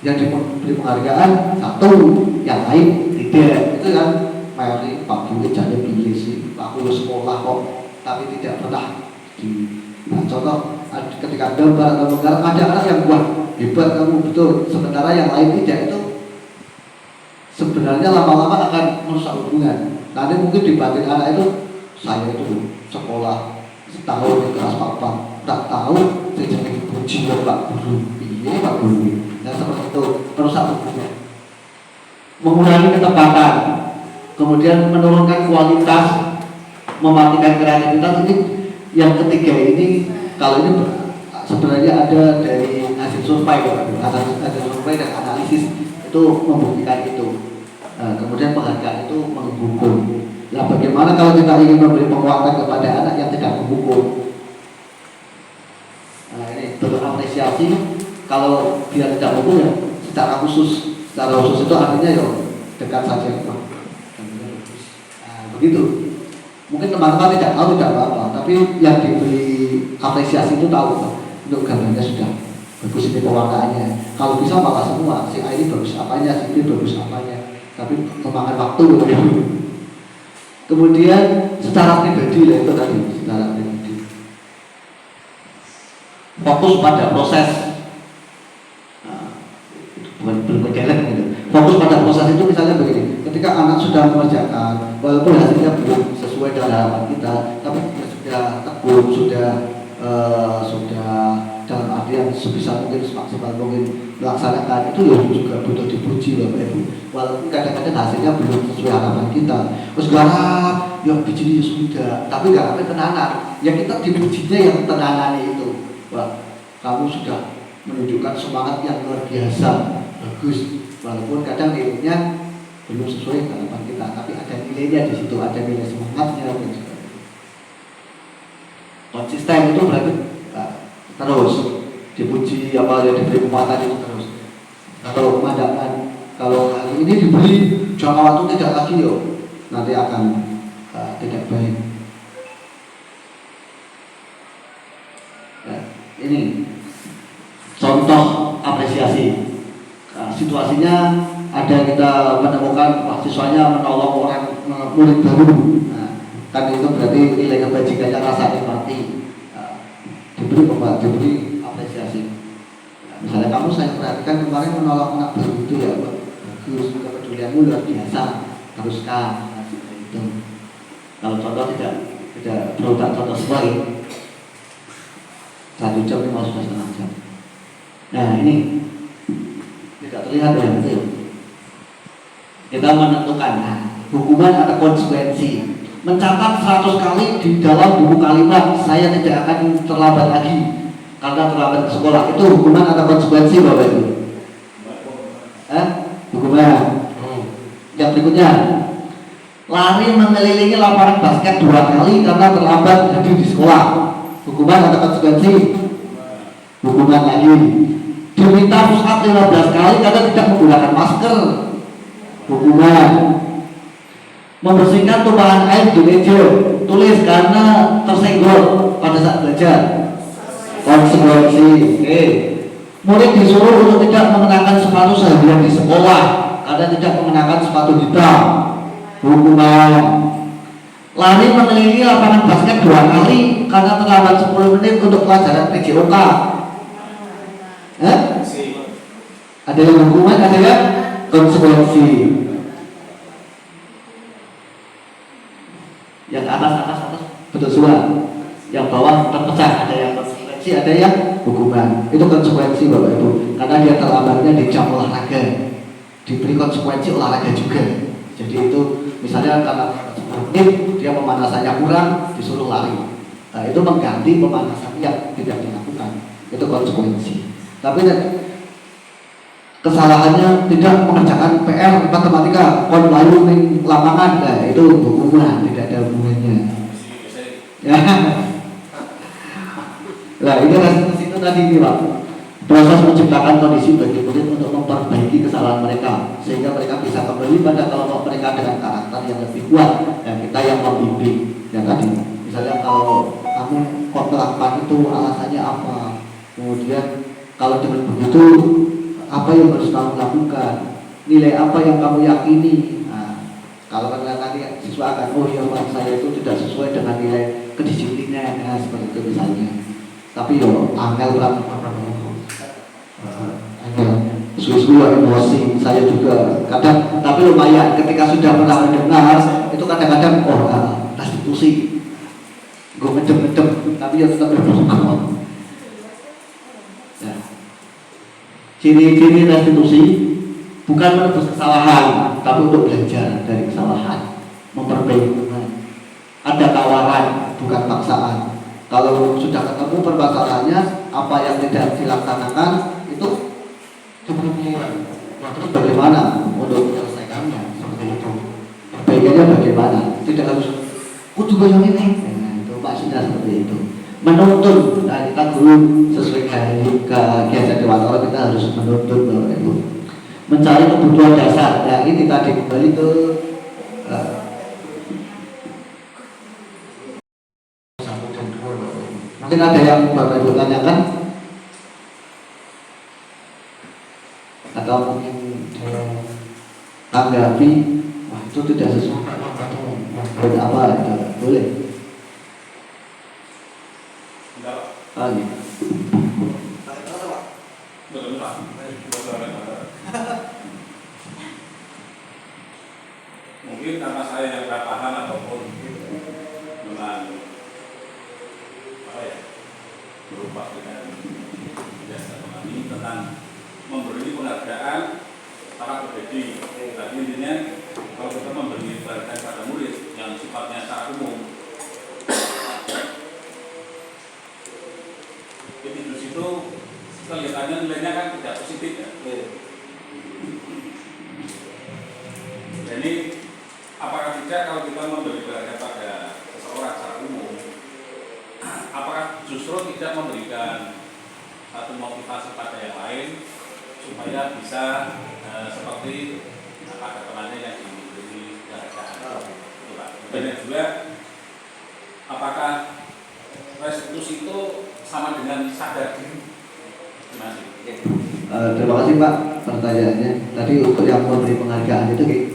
yang diberi penghargaan satu, yang lain tidak. Itu kan Mary Pak Budi jadi pilih sih, Pak Budi sekolah kok tapi tidak pernah di. Nah, contoh ketika gambar atau menggarap ada anak yang wah hebat kamu betul, sementara yang lain tidak, itu sebenarnya lama-lama akan merusak hubungan. Nanti mungkin di batin anak itu, saya itu sekolah setahun di kelas papa tak tahu saya jadi puji Pak Guru, iya Pak Guru. Nah seperti itu merusak hubungan, mengurangi ketepatan, kemudian menurunkan kualitas, mematikan kreativitas. Ini yang ketiga ini, kalau ini sebenarnya ada dari hasil survei, hasil survei dan analisis itu membuktikan itu. Kemudian penghargaan itu menghukum. Nah, bagaimana kalau kita ingin memberi penguatan kepada anak yang tidak menghukum? Nah, ini bentuk apresiasi. Kalau dia tidak menghukum ya secara khusus itu artinya ya dekat saja. Nah, begitu. Mungkin teman-teman tidak tahu tidak apa-apa, tapi yang diberi apresiasi itu tahu untuk gambarnya sudah bagus ini pewarnaannya. Kalau bisa malah semua, si A ini bagus apanya, si B bagus apanya, tapi memakan waktu. Kemudian secara pribadi lah itu tadi, secara pribadi fokus pada proses. Bukan berkelek gitu. Fokus pada proses itu misalnya begini, ketika anak sudah mengerjakan walaupun hasilnya belum sesuai dengan harapan kita, tapi sudah tekun, sudah dalam artian sebisa mungkin semaksimal mungkin melaksanakan, itu ya juga butuh dipuji Bapak Ibu. Walaupun kadang-kadang hasilnya belum sesuai harapan kita, terus garap, ya biji sudah, tapi garapnya tenanan. Ya kita dipujinya yang tenanan itu, wah kamu sudah menunjukkan semangat yang luar biasa, bagus. Walaupun kadang nilainya belum sesuai harapan kita, tapi ada nilainya di situ, ada nilai semangatnya dan sebagainya. Konsisten itu berarti terus dipuji, apa ya diberi kekuatan itu terus. Kalau pemandangan, kalau hari ini diberi jangka waktu tidak lagi yo, nanti akan tidak baik. Nah, ini contoh apresiasi. Situasinya ada kita menemukan mahasiswanya menolong orang murid baru. Nah, kan itu berarti nilai kebajikannya rasa empati. Diberi apresiasi. Nah, misalnya kamu saya perhatikan kemarin menolong anak baru itu ya, bagus, kepedulianmu luar biasa, teruskan. Nah, seperti itu. Kalau contoh tidak berutak contoh sekali, 1 jam 5,5 jam. Nah ini tidak terlihat ya, betul. Kita menentukan hukuman atau konsekuensi. Mencatat 100 kali di dalam buku kalimat, saya tidak akan terlambat lagi karena terlambat ke sekolah. Itu hukuman atau konsekuensi Bapak Ibu? Hukuman. Yang berikutnya, lari mengelilingi lapangan basket 2 kali karena terlambat hadir di sekolah. Hukuman atau konsekuensi? Hukuman lagi. Diminta push up 15 kali karena tidak menggunakan masker. Hukuman. Membersihkan tumpahan air di meja tulis karena tersenggol pada saat belajar. Konsekuensi. Oke. Murid disuruh untuk tidak mengenakan sepatu seharian di sekolah karena tidak mengenakan sepatu hitam. Hukuman. lari mengelilingi lapangan basket 2 kali karena terlambat 10 menit untuk pelajaran PJOK. Ada yang hukuman, ada yang konsekuensi. Yang atas betul semua, yang bawah terpecah, ada yang konsekuensi, ada yang hukuman. Itu konsekuensi Bapak Ibu, karena dia terlambatnya di jam olahraga, diberi konsekuensi olahraga juga. Jadi itu misalnya karena 10 menit dia pemanasannya kurang, disuruh lari. Nah, itu mengganti pemanasan yang tidak dilakukan, itu konsekuensi. Tapi kesalahannya tidak mengerjakan PR matematika, kon lalu ning lapangan, nah itu hukuman, tidak ada hubungannya. Ya. Nah ini itu tadi nih Pak, proses menciptakan kondisi bagi murid untuk memperbaiki kesalahan mereka sehingga mereka bisa kembali pada kelompok mereka dengan karakter yang lebih kuat dan kita yang membimbing. Ya tadi, misalnya kalau kamu kok melakukan itu alasannya apa, kemudian kalau dengan begitu apa yang harus kamu lakukan, nilai apa yang kamu yakini. Nah, kalau nanti siswa akan, oh ya Pak, saya itu tidak sesuai dengan nilai kedisiplinan, nah, seperti itu misalnya. Tapi yo angel berat, angel susu emosi saya juga kadang, tapi lumayan ketika sudah pernah mendengar itu kadang-kadang restitusi gue ngedem tapi ya tetap berprotokol. Ciri-ciri restitusi bukan menebus kesalahan, tapi untuk belajar dari kesalahan, memperbaiki. Ada tawaran, bukan paksaan. Kalau sudah ketemu permasalahannya, apa yang tidak dilaksanakan itu terus bagaimana untuk menyelesaikannya, seperti itu. Perbaikannya bagaimana? Tidak harus, juga yang ini. Nah, itu maksudnya seperti itu. Menuntun, nah kita guru sesuai kegiatan Dewata kita harus menuntun Bapak Ibu, mencari kebutuhan dasar. Nah ini tadi kembali ke mungkin ada yang Bapak Ibu tanyakan atau mungkin tanggapi, wah itu tidak sesuai apa itu boleh. Mungkin karena saya yang katakan ataupun dengan berupa dengan jasa kami tentang memberi penghargaan para pemberi. Tadi intinya kalau kita memberi penghargaan pada murid yang sifatnya secara umum, jadi di situ kelihatannya nilainya kan tidak positif ya. Jadi apakah tidak kalau kita memberi penghargaan pada seseorang secara umum, apakah justru tidak memberikan satu motivasi pada yang lain supaya bisa seperti pada temannya yang diberi penghargaan. Dan juga apakah restitusi itu sama dengan sadar diri? Terima kasih Pak pertanyaannya. Tadi untuk yang memberi penghargaan itu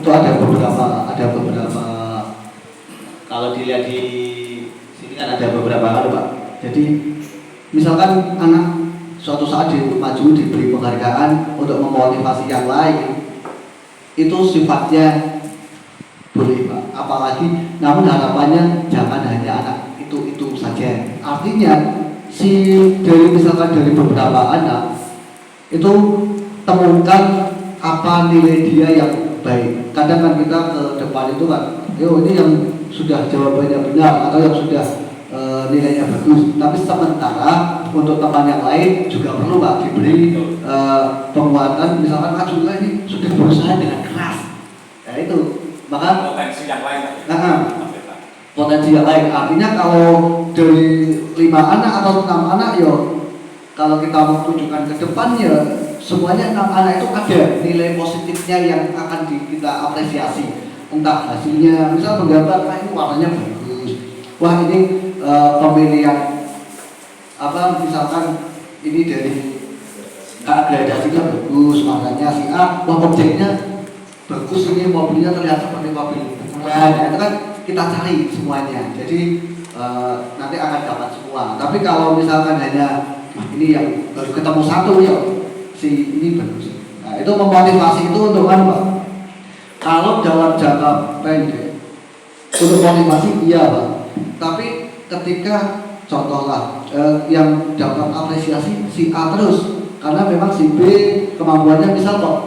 itu ada beberapa kalau dilihat di sini kan ada beberapa hal Pak. Jadi misalkan anak suatu saat maju diberi penghargaan untuk memotivasi yang lain, itu sifatnya boleh Pak. Apalagi namun harapannya jangan hanya anak itu saja. Artinya misalkan dari beberapa anak itu temukan apa nilai dia yang baik. Kadang kan kita ke depan itu kan, ini yang sudah jawabannya benar atau yang sudah nilainya bagus. Tapi sementara untuk teman yang lain juga perlu Pak diberi penguatan. Misalkan juga ini sudah berusaha dengan keras. Nah itu, maka potensi yang lain. Potensi yang lain. Artinya kalau dari 5 anak atau 6 anak kalau kita mau tunjukkan ke depannya semuanya 6 anak itu ada nilai positifnya yang akan kita apresiasi. Entah hasilnya, misal menggambar, ini warnanya bagus. Wah ini pemilihan misalkan ini dari gradasinya bagus, warnanya si A, wah objeknya bagus ini mobilnya terlihat seperti mobil bulan, itu kan kita cari semuanya. Jadi nanti akan dapat semua. Tapi kalau misalkan hanya ini yang baru ketemu satu ya, si ini bagus. Nah, itu memotivasi itu untuk apa, Pak? Kalau dalam jangka pendek untuk motivasi iya, Pak. Tapi ketika contohlah yang dapat apresiasi si A terus, karena memang si B kemampuannya misal kok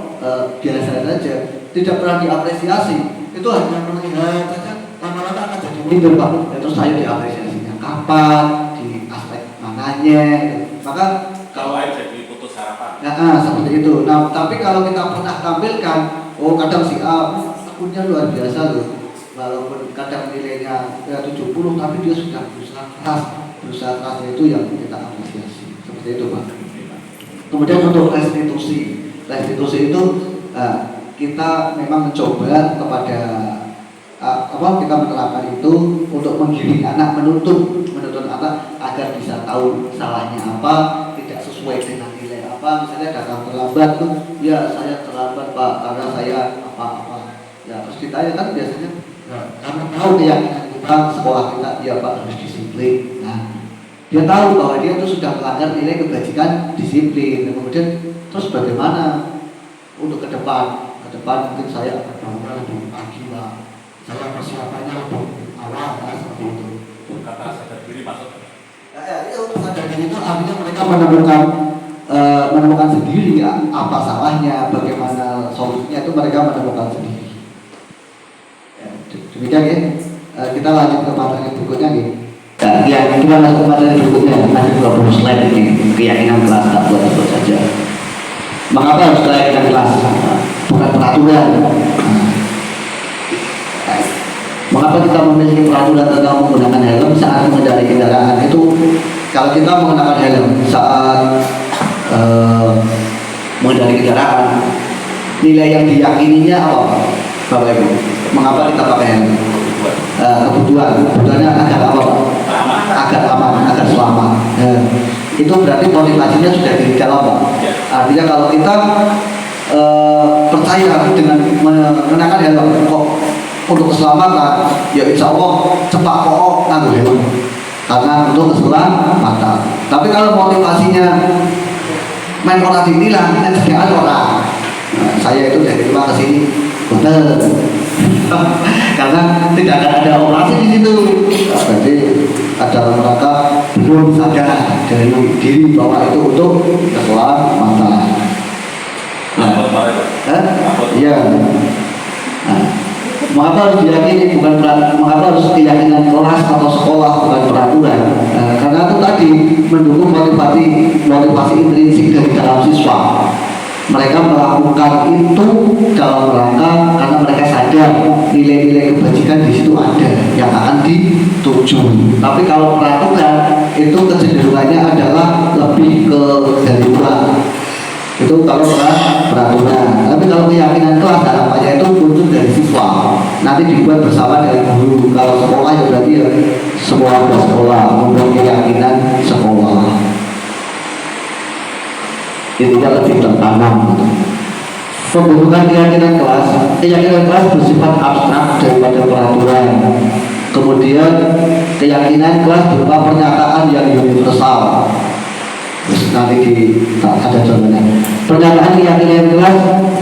biasa saja, tidak pernah diapresiasi, itu hanya melihat saja, lama-lama akan jadi minder, Pak. Terus saya diapresiasinya kapan, di aspek mananya, maka Kalau lain jadi putus harapan. nah, seperti itu. Nah, tapi kalau kita pernah tampilkan, oh kadang si A akunnya luar biasa loh, walaupun kadang nilainya 70, tapi dia sudah berusaha keras itu yang kita apresiasi. Seperti itu, Pak. Kemudian untuk restitusi itu kita memang mencoba kepada kita menerapkan itu untuk menggiring anak, menuntun anak agar bisa tahu salahnya apa, tidak sesuai dengan nilai apa. Misalnya datang terlambat tuh, ya saya terlambat Pak karena saya apa-apa. Ya terus ditanya kan biasanya, karena tahu keyakinan kita sekolah kita, ya Pak harus disiplin. Nah, dia tahu bahwa dia itu sudah melanggar nilai kebajikan disiplin. Kemudian terus bagaimana untuk ke depan mungkin saya akan bangun lebih pagi Pak, saya persiapannya lebih awal seperti itu. Kata sadar diri maksudnya. Itu sadar diri itu artinya mereka menemukan sendiri ya, apa salahnya, bagaimana solusinya, itu mereka menemukan sendiri. Ya, demikian ya. Kita lanjut ke materi berikutnya nih. Ya, kita lanjut ke materi berikutnya. Ada 20 slide ini, keyakinan kelas, tak buat saja. Mengapa harus keyakinan kelas? Bukan peraturan. Mengapa kita memiliki peraturan tentang menggunakan helm saat mengendarai kendaraan? Itu kalau kita menggunakan helm saat mengendarai kendaraan, nilai yang diyakininya apa, Bapak Ibu? Mengapa kita pakai helm? Kebutuhannya agar apa, Pak? Agar aman, agar selamat. Itu berarti motivasinya sudah di dalam, Pak. Artinya kalau kita percaya dengan mengenakan helm kok untuk keselamatan, ya insya Allah cepat kok nganggo helm karena untuk keselamatan. Tapi kalau motivasinya main orang ditilang, jadi orang. Saya itu dari rumah ke sini, betul. Karena tidak ada operasi di situ. Berarti ada mereka belum sadar dari diri bahwa itu untuk keselamatan. Iya. Mengapa harus diyakini bukan peraturan? Mengapa harus keyakinan kelas atau sekolah bukan peraturan? Karena itu tadi mendukung motivasi intrinsik dari dalam siswa. Mereka melakukan itu dalam rangka karena mereka sadar nilai-nilai kebajikan di situ ada yang akan dituju. Tapi kalau peraturan itu kecenderungannya adalah lebih ke darurat. Itu kalau peraturan. Tapi kalau keyakinan kelas harapannya itu muncul dari siswa, nanti dibuat bersama dengan guru. Kalau sekolah ya berarti ya semua sekolah membuat keyakinan sekolah. Intinya lebih tertanam. Pembentukan keyakinan kelas bersifat abstrak daripada peraturan. Kemudian keyakinan kelas berupa pernyataan yang universal. Terus nanti ada contohnya. Pernyataan keyakinan kelas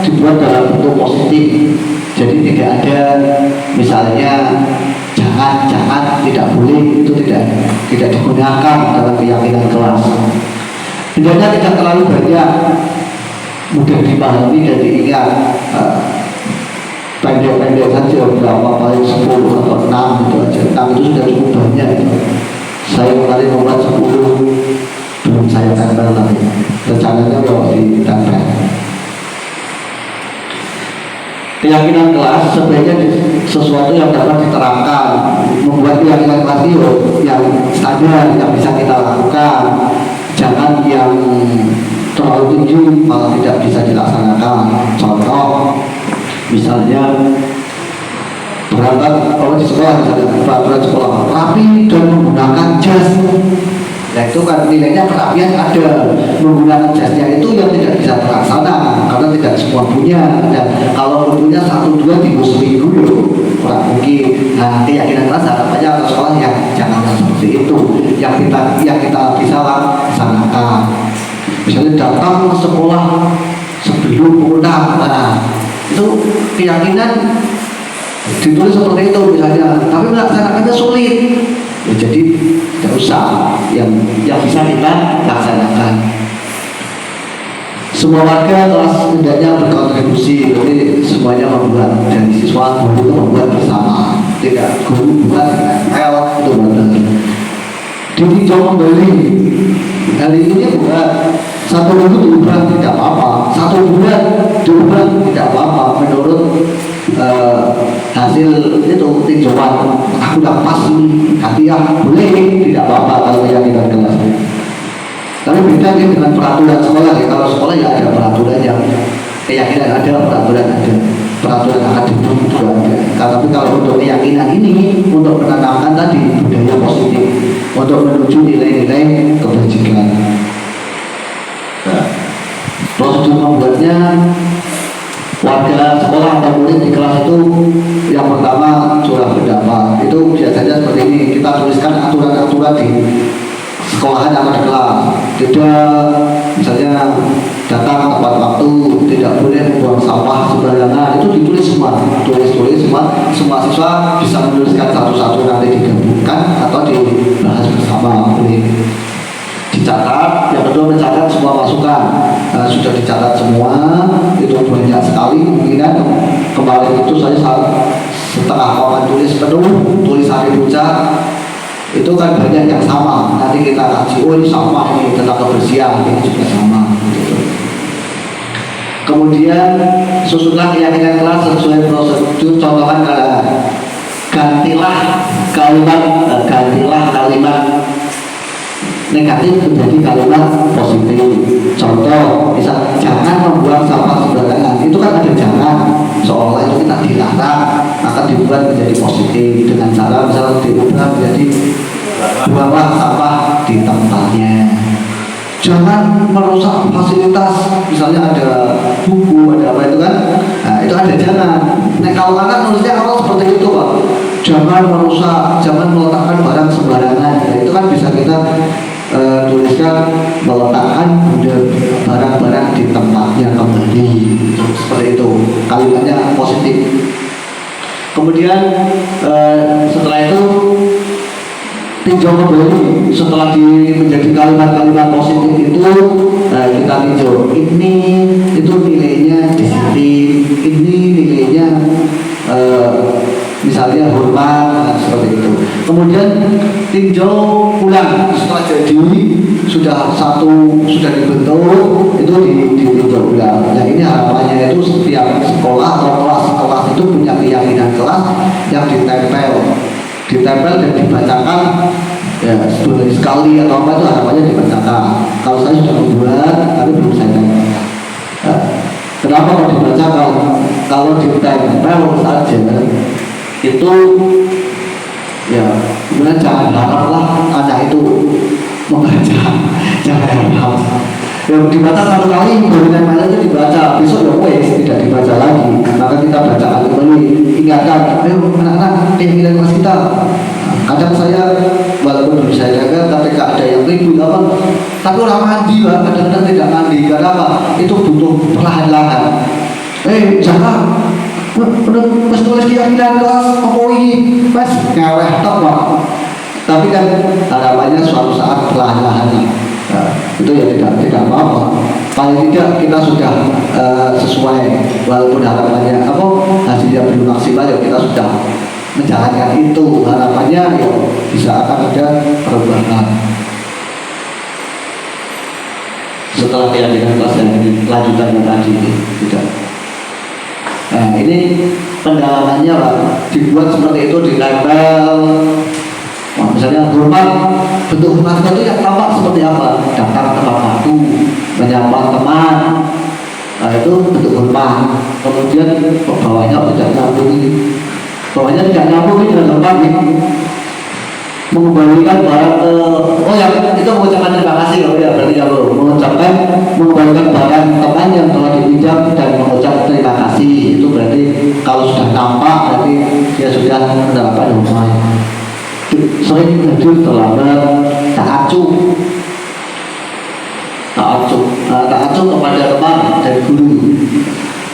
dibuat dalam bentuk positif. Jadi tidak ada misalnya jangan, tidak boleh, itu tidak digunakan dalam keyakinan kelas. Hendaknya tidak terlalu banyak, mudah dipahami dan diingat. Pendek-pendek saja, berapa paling 10 atau 6 gitu aja. 6 itu sudah cukup banyak itu. Saya kemarin membuat 10, belum saya tempel lagi. Rencananya mau ditempel. Keyakinan kelas sebaiknya sesuatu yang dapat diterapkan. Membuat keyakinan kelas itu yang standar yang bisa kita lakukan. Jangan yang terlalu tinggi malah tidak bisa dilaksanakan. Contoh, misalnya berangkat kalau di sekolah, misalnya peraturan sekolah rapi dan menggunakan jas. Nah itu kan nilainya perapian ada, menggunakan jasnya itu yang tidak bisa terlaksana karena tidak semua punya. Dan kalau punya 1-2 di seminggu itu kurang mungkin. Nah keyakinan kelas harapannya anak sekolah yang jangan seperti itu, yang kita bisa laksanakan. Misalnya datang ke sekolah sebelum pukul 6, nah itu keyakinan ditulis seperti itu misalnya, tapi melaksanakannya sulit. Ya, jadi tidak usah yang bisa kita laksanakan. Semua warga kelas hendaknya berkontribusi, jadi semuanya membuat, dan siswa guru itu membuat bersama, tidak guru buat L itu benar. Ditinjau kembali, hari ini bukan 1 minggu diubah tidak apa-apa, 1 bulan diubah tidak apa-apa menurut hasil itu tinjauan. Aku udah pas nih, hati boleh tidak apa-apa kalau keyakinan kelas. Tapi beda dengan peraturan sekolah ya. Kalau sekolah ya ada peraturan yang keyakinan ada, peraturan akademik itu ada. Tapi kalau untuk keyakinan ini untuk menanamkan tadi budaya positif, untuk menuju nilai-nilai kebajikan. Prosedur membuatnya, warga sekolah atau murid di kelas itu yang pertama curah pendapat. Itu biasanya seperti ini, kita tuliskan aturan-aturan di sekolahan atau di kelas. Tidak, misalnya datang tepat waktu, tidak boleh membuang sampah sembarangan, itu ditulis semua, tulis semua siswa bisa menuliskan satu-satu, nanti digabungkan atau dibahas bersama, boleh dicatat. Yang kedua mencatat semua masukan. Sudah dicatat semua, itu banyak sekali kemungkinan. Kemarin itu saya setengah papan tulis penuh, tulisan bocah itu kan banyak yang sama. Nanti kita kaji, oh ini sama, ini tentang kebersihan, ini juga sama gitu. Kemudian susunlah keyakinan kelas sesuai prosedur. Contohkan gantilah kalimat negatif menjadi kalimat positif. Contoh, misal jangan membuang sampah sembarangan, itu kan ada jangan, seolah itu kita dilarang, maka dibuat menjadi positif dengan cara misal diubah menjadi buanglah sampah di tempatnya. Jangan merusak fasilitas, misalnya ada buku, ada apa itu kan, nah itu ada jangan. Nah kalau anak nulisnya awal seperti itu Pak, jangan merusak, jangan meletakkan barang sembarangan, nah, itu kan bisa kita tuliskan meletakkan barang-barang di tempatnya kembali, seperti itu, kalimatnya positif. Kemudian setelah itu tinjau kembali, setelah menjadi kalimat-kalimat positif itu kita tinjau, ini itu nilainya disiplin, ini nilainya misalnya hormat, seperti itu. Kemudian tinjau ulang setelah jadi sudah dibentuk, itu ditinjau ulang. Nah ini harapannya itu setiap sekolah atau kelas-kelas itu punya keyakinan kelas yang ditempel dan dibacakan ya sebulan sekali atau apa, itu harapannya dibacakan. Kalau saya sudah membuat tapi belum saya tempel. Kenapa kok dibacakan? Kalau ditempel saja itu ya sebenarnya jangan haraplah anak itu membaca, jangan harap. Yang dibaca 1 kali baru tempel itu dibaca, besok ya wes tidak dibaca lagi, maka kita bacakan kembali, ingatkan, ayo anak-anak keyakinan kelas kita. Kadang saya walaupun bisa jaga, ketika ada yang ribut apa, tapi orang mandi lah, kadang-kadang tidak mandi. Karena apa? Itu butuh perlahan-lahan. Jangan pas tulis keyakinan kelas apa ini, pas ngeweh tok Pak. Tapi kan harapannya suatu saat perlahan-lahan. Nah, itu ya tidak apa-apa. Paling tidak kita sudah sesuai, walaupun harapannya hasilnya belum maksimal, ya kita sudah menjalankan itu, harapannya ya bisa akan ada perubahan. Setelah keyakinan kelas yang ini lanjutannya tadi tidak. Nah ini pendalamannya Pak, dibuat seperti itu, ditempel. Nah, misalnya hormat, bentuk hormat itu yang tampak seperti apa? Datang tepat waktu, menyapa teman, nah itu bentuk hormat. Kemudian bawahnya tidak nyambung ini, bawahnya tidak nyambung ini dengan hormat nih. Mengembalikan barang ke yang itu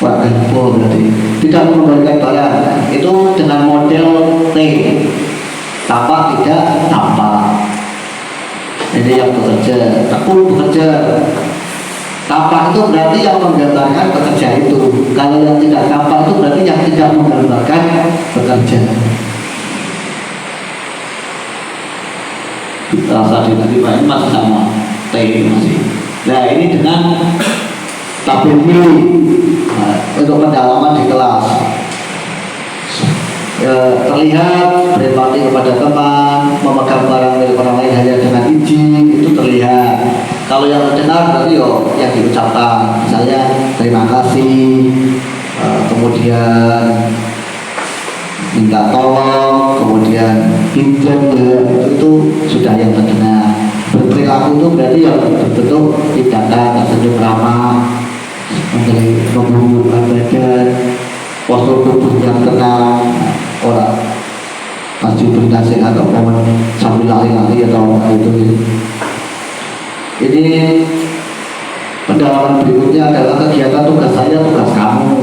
warga info berarti tidak mengembalikan barang itu dengan model T, tampak tidak tampak. Ini yang bekerja, tekun bekerja. Tampak itu berarti yang menggambarkan bekerja itu. Kalau yang tidak tampak itu berarti yang tidak menggambarkan bekerja. Rasa diterima ini masih sama T masih. Nah ini dengan tabel milih untuk pendalaman di kelas. Terlihat berempati kepada teman, memegang barang milik orang lain hanya dengan izin, itu terlihat. Kalau yang terdengar berarti yang diucapkan, misalnya terima kasih, kemudian minta tolong, kemudian pinjam, itu sudah yang terdengar. Berperilaku itu berarti yang berbentuk tindakan tersenyum ramah, menghubungkan badan, postur tubuh yang tenang, orang maju bernasihat atau sambil lari-lari atau itu. Ini pendalaman berikutnya adalah kegiatan tugas saya, tugas kamu,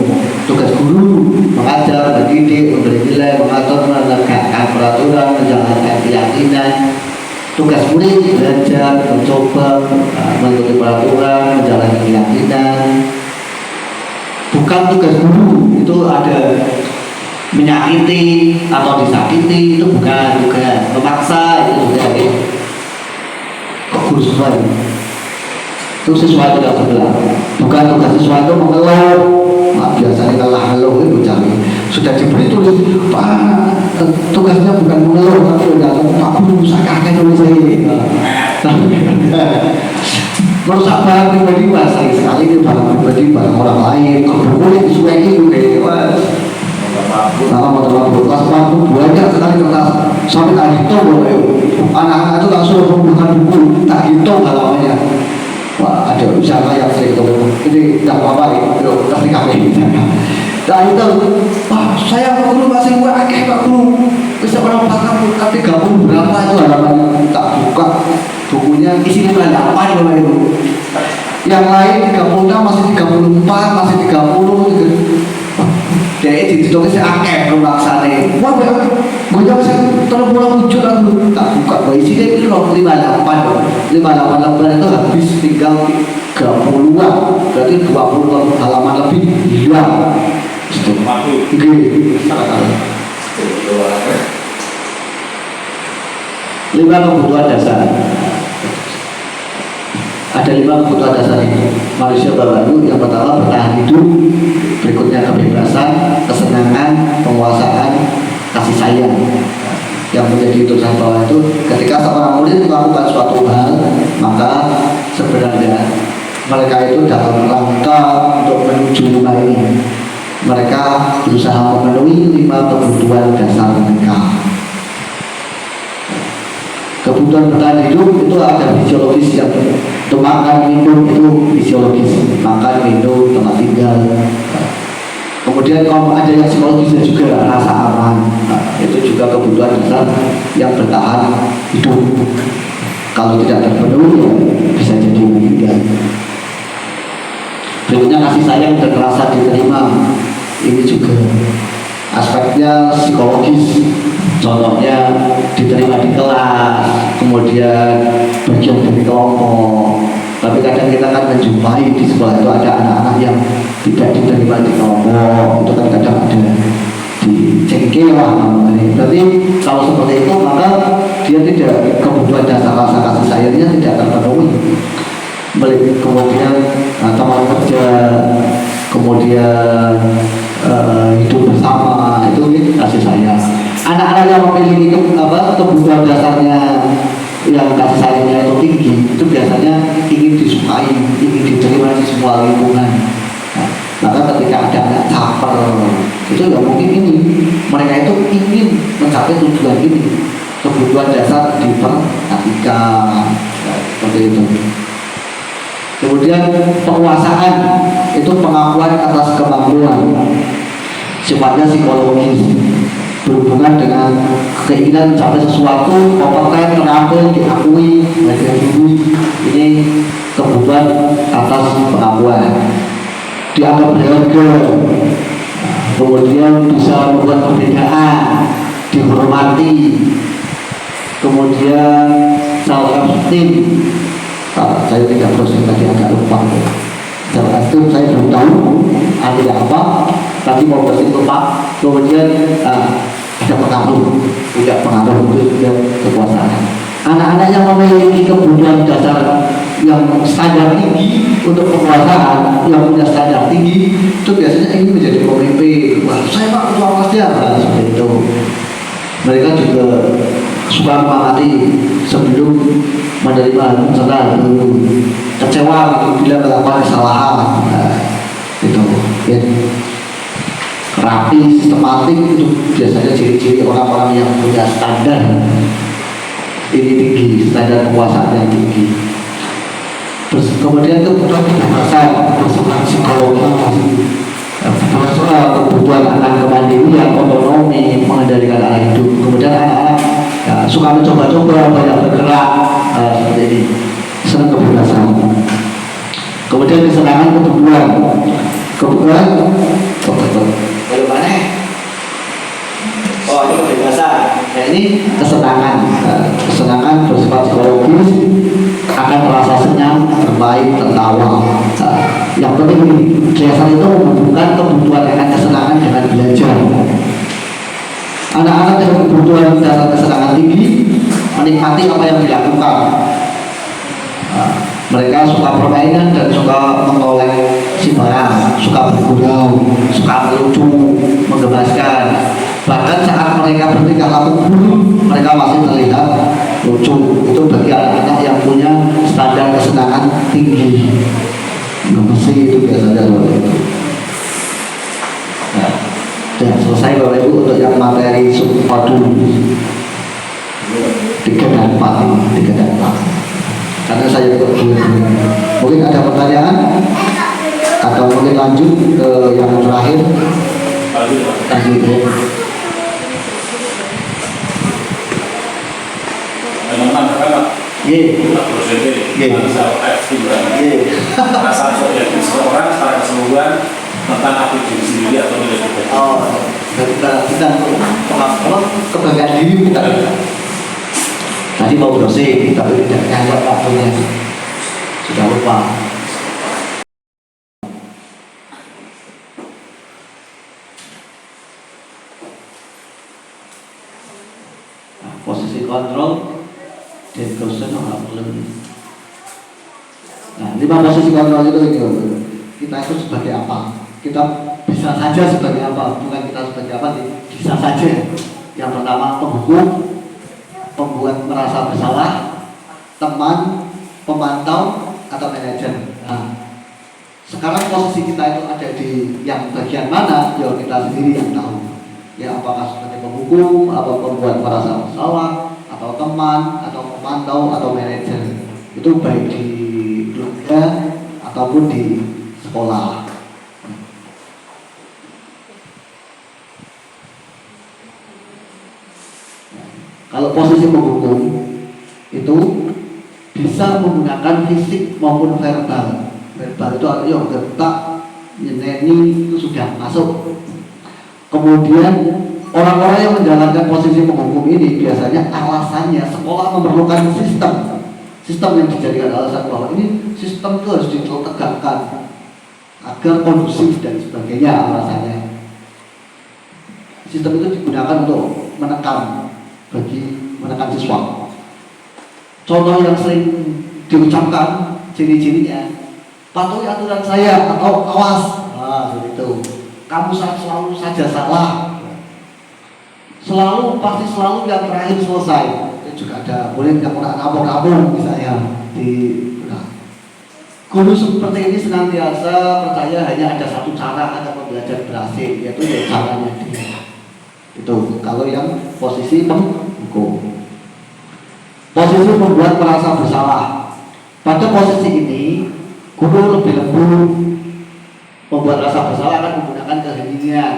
tugas guru, mengajar, mendidik, memberi nilai, mengatur, menegakkan peraturan, menjalankan keyakinan. Tugas murid belajar, mencoba, mengikuti peraturan, menjalankan keyakinan. Bukan tugas guru, itu ada menyakiti atau disakiti, itu bukan juga memaksa, itu juga kegusuran. Itu sesuatu yang berbeda. Bukan tugas sesuatu mengeluh. Biasanya ngeluh itu cari. Sudah diberi tulis, Pak, tugasnya bukan mengeluh, tapi udah Pak Guru saya kakek tulis ini. Merusak barang pribadi sering sekali ini barang pribadi barang orang lain. Kalau boleh disuai itu kayak nah, motor lampu kelas lampu banyak sekali kertas sampai tak hitung anak-anak itu langsung membuka buku tak hitung halamannya. Wah ada usaha yang sering itu ini tidak apa-apa yuk kasih kami. Nah itu wah saya Pak Guru masih akeh Pak Guru bisa berapa kamu tapi gabung berapa itu halamannya tak buka bukunya isinya berapa itu yang lain 36 masih 34 masih 30 gitu. Jadi ditulis akeh rumaksane. Wah, gue saya 37 aku tak buka. Bahwa isinya itu 58 lembar itu habis tinggal 30-an. Berarti 20 halaman lebih hilang. Lima kebutuhan dasar. Ada 5 kebutuhan dasar ini. Manusia baru yang pertama bertahan hidup, berikutnya kebebasan, kesenangan, penguasaan, kasih sayang. Yang menjadi utusan bawah itu ketika seorang murid melakukan suatu hal, maka sebenarnya mereka itu dalam rangka untuk menuju rumah ini. Mereka berusaha memenuhi 5 kebutuhan dasar mereka. Kebutuhan bertahan hidup itu ada fisiologis yang untuk makan minum itu fisiologis, makan minum tempat tinggal. Kemudian kalau ada yang psikologisnya juga rasa aman, itu juga kebutuhan dasar yang bertahan hidup. Kalau tidak terpenuhi ya bisa jadi meninggal. Berikutnya kasih sayang dan rasa diterima, ini juga aspeknya psikologis. Contohnya diterima di kelas, kemudian bagian dari kelompok. Tapi kadang kita kan menjumpai di sekolah itu ada anak-anak yang tidak diterima di kelompok. Itu kan kadang ada dicengkel lah namanya. Berarti kalau seperti itu maka dia tidak kebutuhan dasar rasa kasih sayangnya tidak terpenuhi. Kemudian teman kerja, kemudian hidup bersama itu kasih sayang. Anak-anak yang memiliki kebutuhan dasarnya yang kasih sayangnya itu tinggi, itu biasanya ingin disukai, ingin diterima di semua lingkungan. Nah, maka ketika ada anak caper, itu nggak mungkin ini. Mereka itu ingin mencapai tujuan ini. Kebutuhan dasar diperhatikan, seperti itu. Kemudian penguasaan itu pengakuan atas kemampuan, sifatnya psikologis, berhubungan dengan keinginan mencapai sesuatu, kompeten, terampil, diakui, dihargai. Ini kebutuhan atas pengakuan. dianggap berharga, kemudian bisa membuat perbedaan, dihormati, kemudian self-esteem. Saya tidak proses tadi agak lupa. Self-esteem saya belum tahu artinya apa, tapi mau proses lupa. Kemudian ada pengaruh, punya pengaruh untuk kekuasaan. Anak-anak yang memiliki kebutuhan dasar yang standar tinggi untuk kekuasaan, yang punya standar tinggi, itu biasanya ingin menjadi pemimpin. Wah, saya pak ketua kelasnya, seperti itu. Mereka juga suka mengamati sebelum menerima saudara kecewa bila melakukan kesalahan. Itu ya. Rapi, sistematik itu biasanya ciri-ciri orang-orang yang punya standar ini tinggi, standar kekuasaan yang tinggi. Terus kemudian kebutuhan kebebasan, bersifat psikologi, kebutuhan anak kemandirian, otonomi, mengendalikan arah hidup. Kemudian anak-anak suka mencoba-coba, banyak bergerak, seperti ini, senang kebebasan. Kemudian kesenangan kebutuhan, bagaimana? Oh, ini kebebasan. Ya, ini kesenangan, kesenangan bersifat psikologis, akan terasa senyum, bermain, tertawa. Yang penting biasa itu menghubungkan kebutuhan akan kesenangan dengan belajar. Anak-anak dengan kebutuhan dasar kesenangan tinggi menikmati apa yang dilakukan. Mereka suka permainan dan suka menoleh si barang, suka bergurau, suka melucu, menggemaskan. Bahkan saat mereka bertingkah laku buruk, mereka masih terlihat lucu. Itu bagi anak-anak yang punya standar kesenangan tinggi. Gemes itu biasanya seperti itu. Nah, dan selesai Bapak Ibu untuk yang materi subpadu 3 dan 4. Karena saya ikut mungkin ada pertanyaan atau mungkin lanjut ke yang terakhir. Lanjut ya. Rasa subjektif seseorang secara keseluruhan tentang arti diri sendiri atau nilai pribadi. Oh, kita kebanggaan diri kita. Tadi mau browsing, tapi tidak nyangkut waktunya, sudah lupa. Nah, posisi kontrol dan dosen Nah, 5 posisi kontrol itu kita itu sebagai apa? Kita bisa saja sebagai apa? Bukan kita sebagai apa? Bisa saja. Yang pertama penghukum, pembuat merasa bersalah, teman, pemantau, atau manajer. Nah, sekarang posisi kita itu ada di yang bagian mana? Ya kita sendiri yang tahu. Ya apakah sebagai penghukum, atau pembuat merasa bersalah, atau teman, atau pemantau, atau manajer. Itu baik di keluarga ataupun di sekolah. Kalau posisi penghukum itu bisa menggunakan fisik maupun verbal. Verbal itu artinya gerak, nyeneni itu sudah masuk. Kemudian orang-orang yang menjalankan posisi penghukum ini biasanya alasannya sekolah memerlukan sistem yang dijadikan alasan bahwa ini sistem itu harus ditegakkan agar kondusif dan sebagainya alasannya. Sistem itu digunakan untuk menekan siswa. Contoh yang sering diucapkan ciri-cirinya, patuhi aturan saya atau awas. Seperti itu. Kamu selalu saja salah. Pasti selalu yang terakhir selesai. Itu juga ada, boleh nggak pernah nabung misalnya di. Guru seperti ini senantiasa percaya hanya ada satu cara agar belajar berhasil, yaitu caranya dia. Itu kalau yang posisi penghukum. Posisi membuat merasa bersalah. Pada posisi ini guru lebih lembut. Membuat rasa bersalah akan menggunakan keheningan.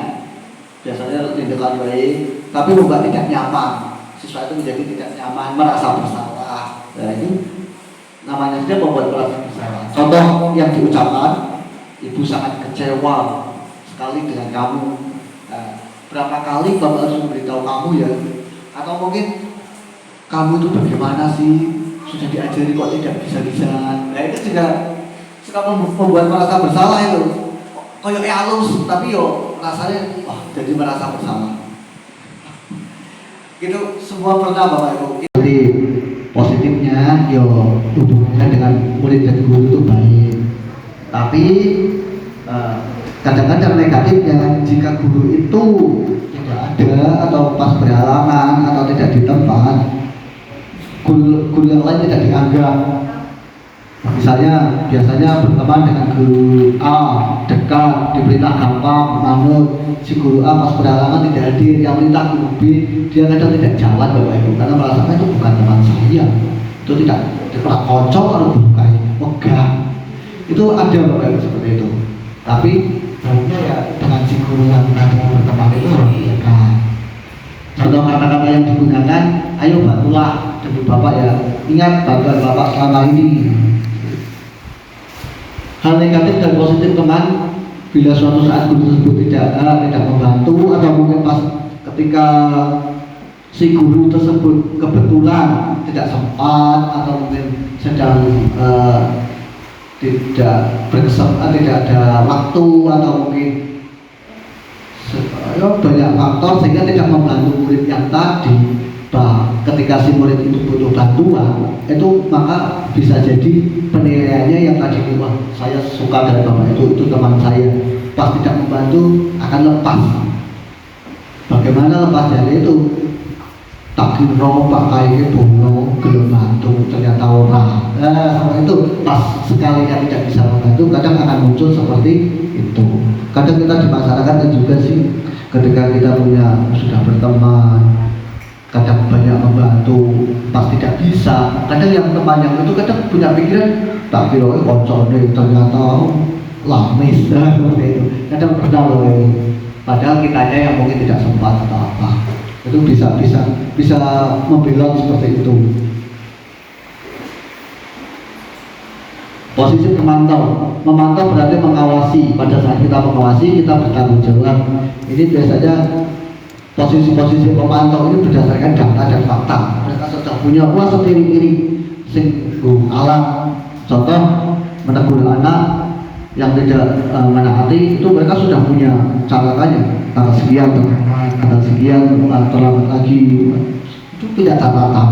Biasanya tindakan baik, tapi membuat tidak nyaman. Siswa itu menjadi tidak nyaman, merasa bersalah. Nah ini namanya saja membuat merasa bersalah. Contoh yang diucapkan, ibu sangat kecewa sekali dengan kamu. Berapa kali bapak harus memberitahu kamu ya? Atau mungkin kamu itu bagaimana sih? Sudah diajari kok tidak bisa-bisa. Nah itu juga suka membuat merasa bersalah itu. Kayak halus, tapi yo rasanya wah jadi merasa bersalah. Gitu semua pernah bapak ibu. Jadi positifnya yo hubungan dengan murid dan guru itu baik. Tapi kadang-kadang negatifnya jika guru itu tidak ada atau pas berhalangan atau tidak di tempat, guru yang lain tidak dianggap. Misalnya biasanya berteman dengan guru A dekat, diperintah gampang, menganut. Si guru A pas berhalangan tidak hadir, yang perintah guru B dia kadang tidak jalan bapak ibu karena merasakan itu bukan teman saya, itu tidak kocok atau bukan megah. Itu ada bapak ibu seperti itu. Tapi baiknya ya dengan si guru yang tadi berteman itu dekat. Contoh kata-kata yang digunakan, ayo bantulah demi bapak ya, ingat bantuan bapak selama ini. Hal negatif dan positif teman, bila suatu saat guru tersebut tidak membantu atau mungkin pas ketika si guru tersebut kebetulan tidak sempat atau mungkin sedang tidak ada waktu atau mungkin banyak faktor sehingga tidak membantu murid yang tadi. Ketika si murid itu butuh bantuan, itu maka bisa jadi penilaiannya yang tadi wah saya suka dari bapak itu teman saya, pas tidak membantu akan lepas. Bagaimana lepas dari itu? Tak kira pak kayaknya bono gelem bantu ternyata orang. Sama itu pas sekali yang tidak bisa membantu kadang akan muncul seperti itu. Kadang kita di masyarakat juga sih ketika kita sudah berteman, kadang banyak membantu, pas tidak bisa. Kadang yang teman yang itu kadang punya pikiran tak kira koncone ternyata lamis seperti itu. Kadang pernah loh, padahal kitanya yang mungkin tidak sempat atau apa. Itu bisa membelot seperti itu. Posisi memantau berarti mengawasi. Pada saat kita mengawasi kita bertanggung jawab. Ini biasanya posisi-posisi pemantau ini berdasarkan data dan fakta. Mereka sudah punya kuasa iri-iri alam. Contoh menegur anak yang tidak menaati itu mereka sudah punya catatannya. Tanggal sekian terlambat lagi itu tidak catatan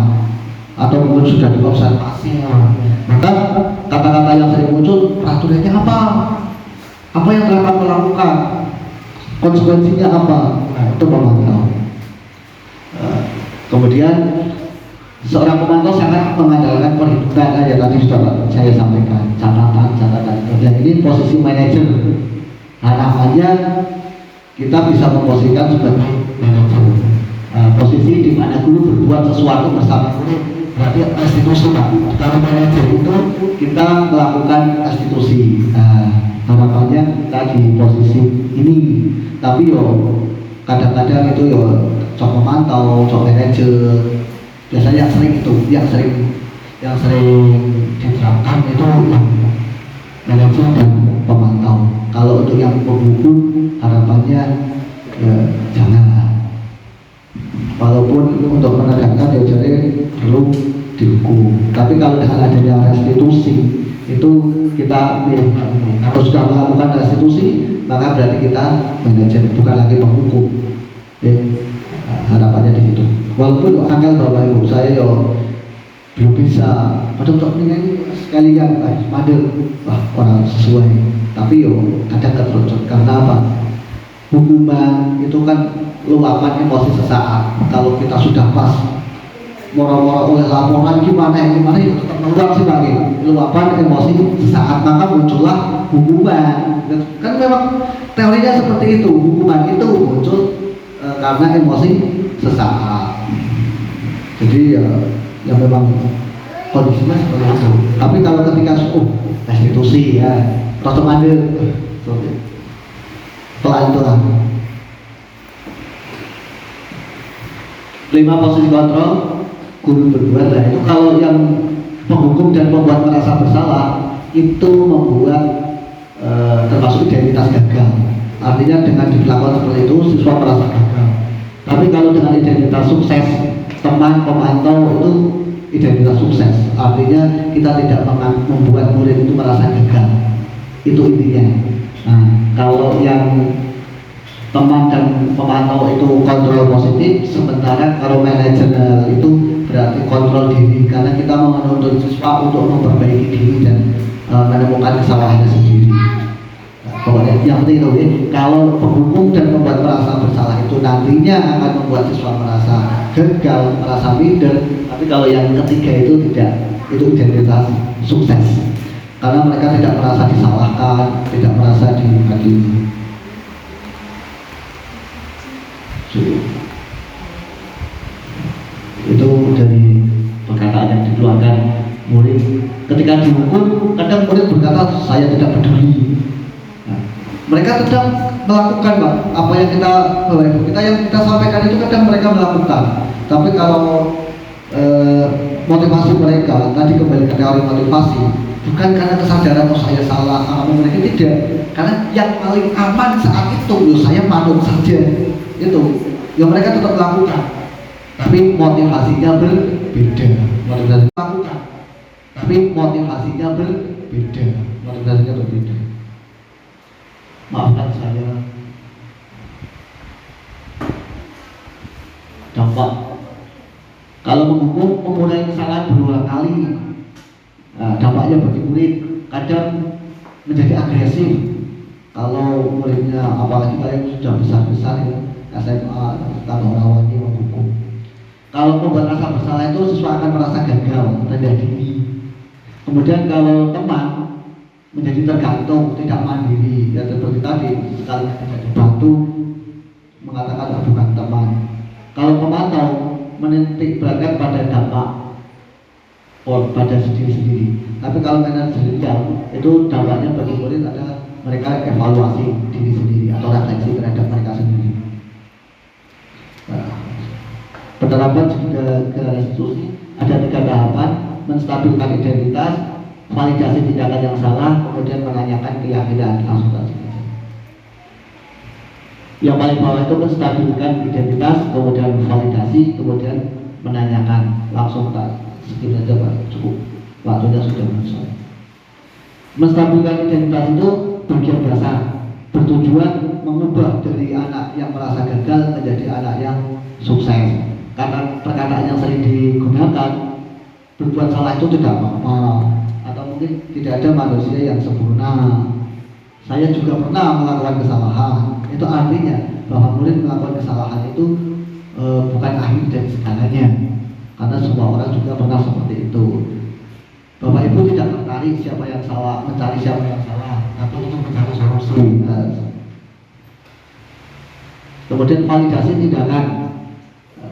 atau mungkin sudah diobservasi. Maka kata-kata yang sering muncul peraturannya apa yang dapat melakukan, konsekuensinya apa, nah, itu pemantau. Kemudian seorang pemantau sangat mengandalkan perhitungan ya tadi sudah saya sampaikan catatan. Dan ini posisi manajer. Harapannya kita bisa memposisikan sebagai manajer. Posisi di mana guru berbuat sesuatu bersama guru berarti restitusi pak. Kalau manajer itu kita melakukan restitusi. Harapannya kita di posisi ini. Tapi kadang-kadang itu cok memantau, cok manajer. Biasanya yang sering diterapkan itu manajer dan pemantau. Kalau untuk yang penghukum harapannya jangan. Walaupun untuk menegakkan jadi perlu dihukum. Tapi kalau dengan adanya restitusi itu kita kalau sudah melakukan restitusi maka berarti kita manajer bukan lagi penghukum. Harapannya di situ. Walaupun angel bapak ibu saya belum bisa. Padahal ini sekalian padahal orang sesuai. Tapi kadang keterucut karena apa? Hukuman itu kan luapan emosi sesaat. Kalau kita sudah pas moro-moro oleh laporan gimana ya tetap meluap sih bagi luapan emosi sesaat maka muncullah hukuman. Kan memang teorinya seperti itu, hukuman itu muncul karena emosi sesaat. Jadi ya memang kondisinya seperti itu. Tapi kalau ketika restitusi ya terus mandiri pelan-pelan. 5 posisi kontrol guru berbuat. Nah itu kalau yang penghukum dan pembuat merasa bersalah itu membuat termasuk identitas gagal. Artinya dengan dilakukan seperti itu siswa merasa gagal. Tapi kalau dengan identitas sukses, teman pemantau itu identitas sukses. Artinya kita tidak membuat murid itu merasa gagal. Itu intinya. Nah, kalau yang teman dan pemantau itu kontrol positif, sementara kalau manajer itu berarti kontrol diri, karena kita menuntut siswa untuk memperbaiki diri dan menemukan kesalahannya sendiri. Pokoknya yang penting itu, kalau penghukum dan membuat merasa bersalah itu nantinya akan membuat siswa merasa gagal, merasa minder. Tapi kalau yang ketiga itu tidak, itu identitas sukses, karena mereka tidak merasa disalahkan, tidak merasa dihakimi. Itu dari perkataan yang dikeluarkan murid ketika dihukum. Kadang murid berkata saya tidak peduli. Mereka sedang melakukan, Pak, apa yang kita sampaikan itu kadang mereka melakukan. Tapi kalau motivasi mereka tadi kembali ke teori motivasi, bukan karena kesadaran saya salah, mereka tidak. Karena yang paling aman saat itu, saya manut saja, itu yang mereka tetap melakukan. Tapi motivasinya berbeda. Motivasinya berbeda. Maafkan saya. Dampak kalau menghukum memulai kesalahan berulang kali, dampaknya bagi murid kadang menjadi agresif. Kalau muridnya, apalagi yang sudah besar-besar ya, SMA, kalau orang ini menghukum, kalau membuat rasa bersalah itu siswa akan merasa gagal, rendah diri. Kemudian kalau teman menjadi tergantung, tidak mandiri, ya seperti tadi, sekali tidak dibantu mengatakan bukan teman. Kalau pemantau menitik beratkan pada dampak pada sendiri-sendiri. Tapi kalau manajerial itu dampaknya bagi murid adalah mereka evaluasi diri sendiri atau refleksi terhadap mereka sendiri. Penerapan ke restitusi ada 3 tahapan: menstabilkan identitas, validasi tindakan yang salah, kemudian menanyakan keyakinan. Langsung saja. Yang paling bawah itu menstabilkan identitas, kemudian validasi, kemudian menanyakan. Langsung tak skip saja, Pak, cukup, waktunya sudah selesai. Menstabilkan identitas itu bagian dasar, bertujuan mengubah dari anak yang merasa gagal menjadi anak yang sukses. Karena perkataan yang sering digunakan, berbuat salah itu tidak apa-apa, atau mungkin tidak ada manusia yang sempurna. Saya juga pernah melakukan kesalahan. Itu artinya bahwa murid melakukan kesalahan itu bukan akhir dari segalanya, karena semua orang juga pernah seperti itu. Bapak Ibu tidak tertarik siapa yang salah, mencari siapa yang salah, tapi untuk mencari solusi. Kemudian validasi tindakan.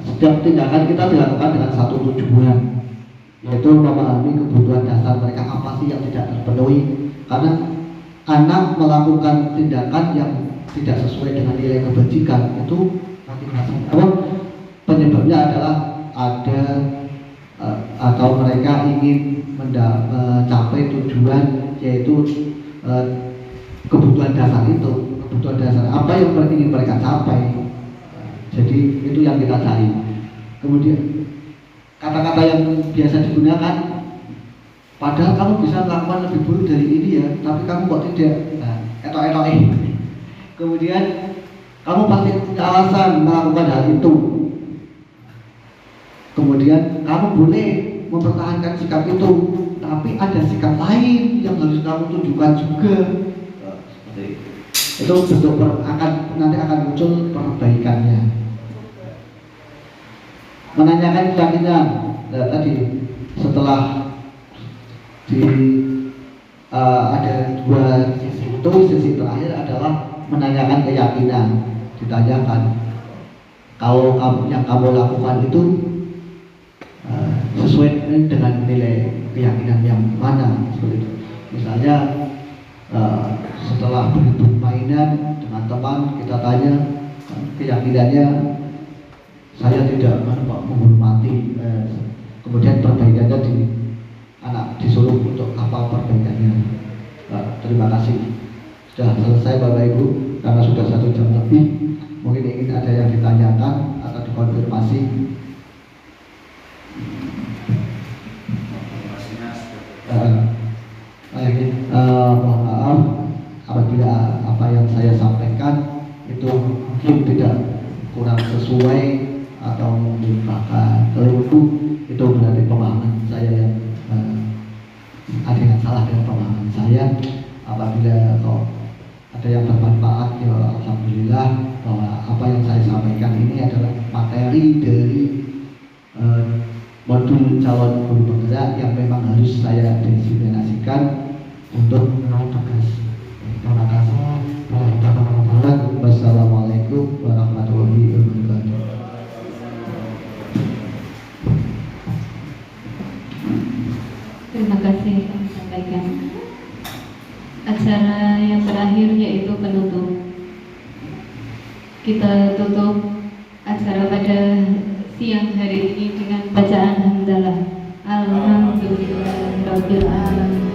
Setiap tindakan kita dilakukan dengan satu tujuan, yaitu memahami kebutuhan dasar mereka apa sih yang tidak terpenuhi. Karena anak melakukan tindakan yang tidak sesuai dengan nilai kebajikan itu penyebabnya adalah ada atau mereka ingin mencapai tujuan, yaitu kebutuhan dasar itu. Kebutuhan dasar apa yang ingin mereka capai. Jadi itu yang kita cari. Kemudian kata-kata yang biasa digunakan, padahal kamu bisa melakukan lebih buruk dari ini ya, tapi kamu kok tidak. Etok-etok. Kemudian kamu pasti punya alasan melakukan hal itu. Kemudian kamu boleh mempertahankan sikap itu, tapi ada sikap lain yang harus kamu tunjukkan juga. Itu bentuk nanti akan muncul perbaikannya. Menanyakan keyakinan, tadi setelah ada 2 sisi itu, sisi terakhir adalah menanyakan keyakinan. Ditanyakan, kalau yang kamu lakukan itu sesuai dengan nilai keyakinan yang mana, seperti itu. Misalnya setelah bermain dengan teman, kita tanya keyakinannya, saya tidak menghormati, kemudian perbaikannya anak disuruh untuk apa perbaikannya. Terima kasih. Sudah selesai Bapak Ibu, karena sudah 1 jam lebih. Mungkin ingin ada yang ditanyakan atau dikonfirmasi. Mohon maaf apabila apa yang saya sampaikan itu mungkin tidak kurang sesuai atau mungkin bahkan keliru. Itu berarti pemahaman saya yang ada yang salah dengan pemahaman saya. Apabila ada yang bermanfaat, ya alhamdulillah, bahwa apa yang saya sampaikan ini adalah materi dari modul calon guru penggerak yang memang harus saya diseminasikan untuk menaik tugas. Terima kasih. Wassalamualaikum warahmatullahi wabarakatuh. Terima kasih kami sampaikan. Acara yang terakhir yaitu penutup. Kita tutup acara pada siang hari ini dengan bacaan hamdalah. Alhamdulillahirabbil alamin.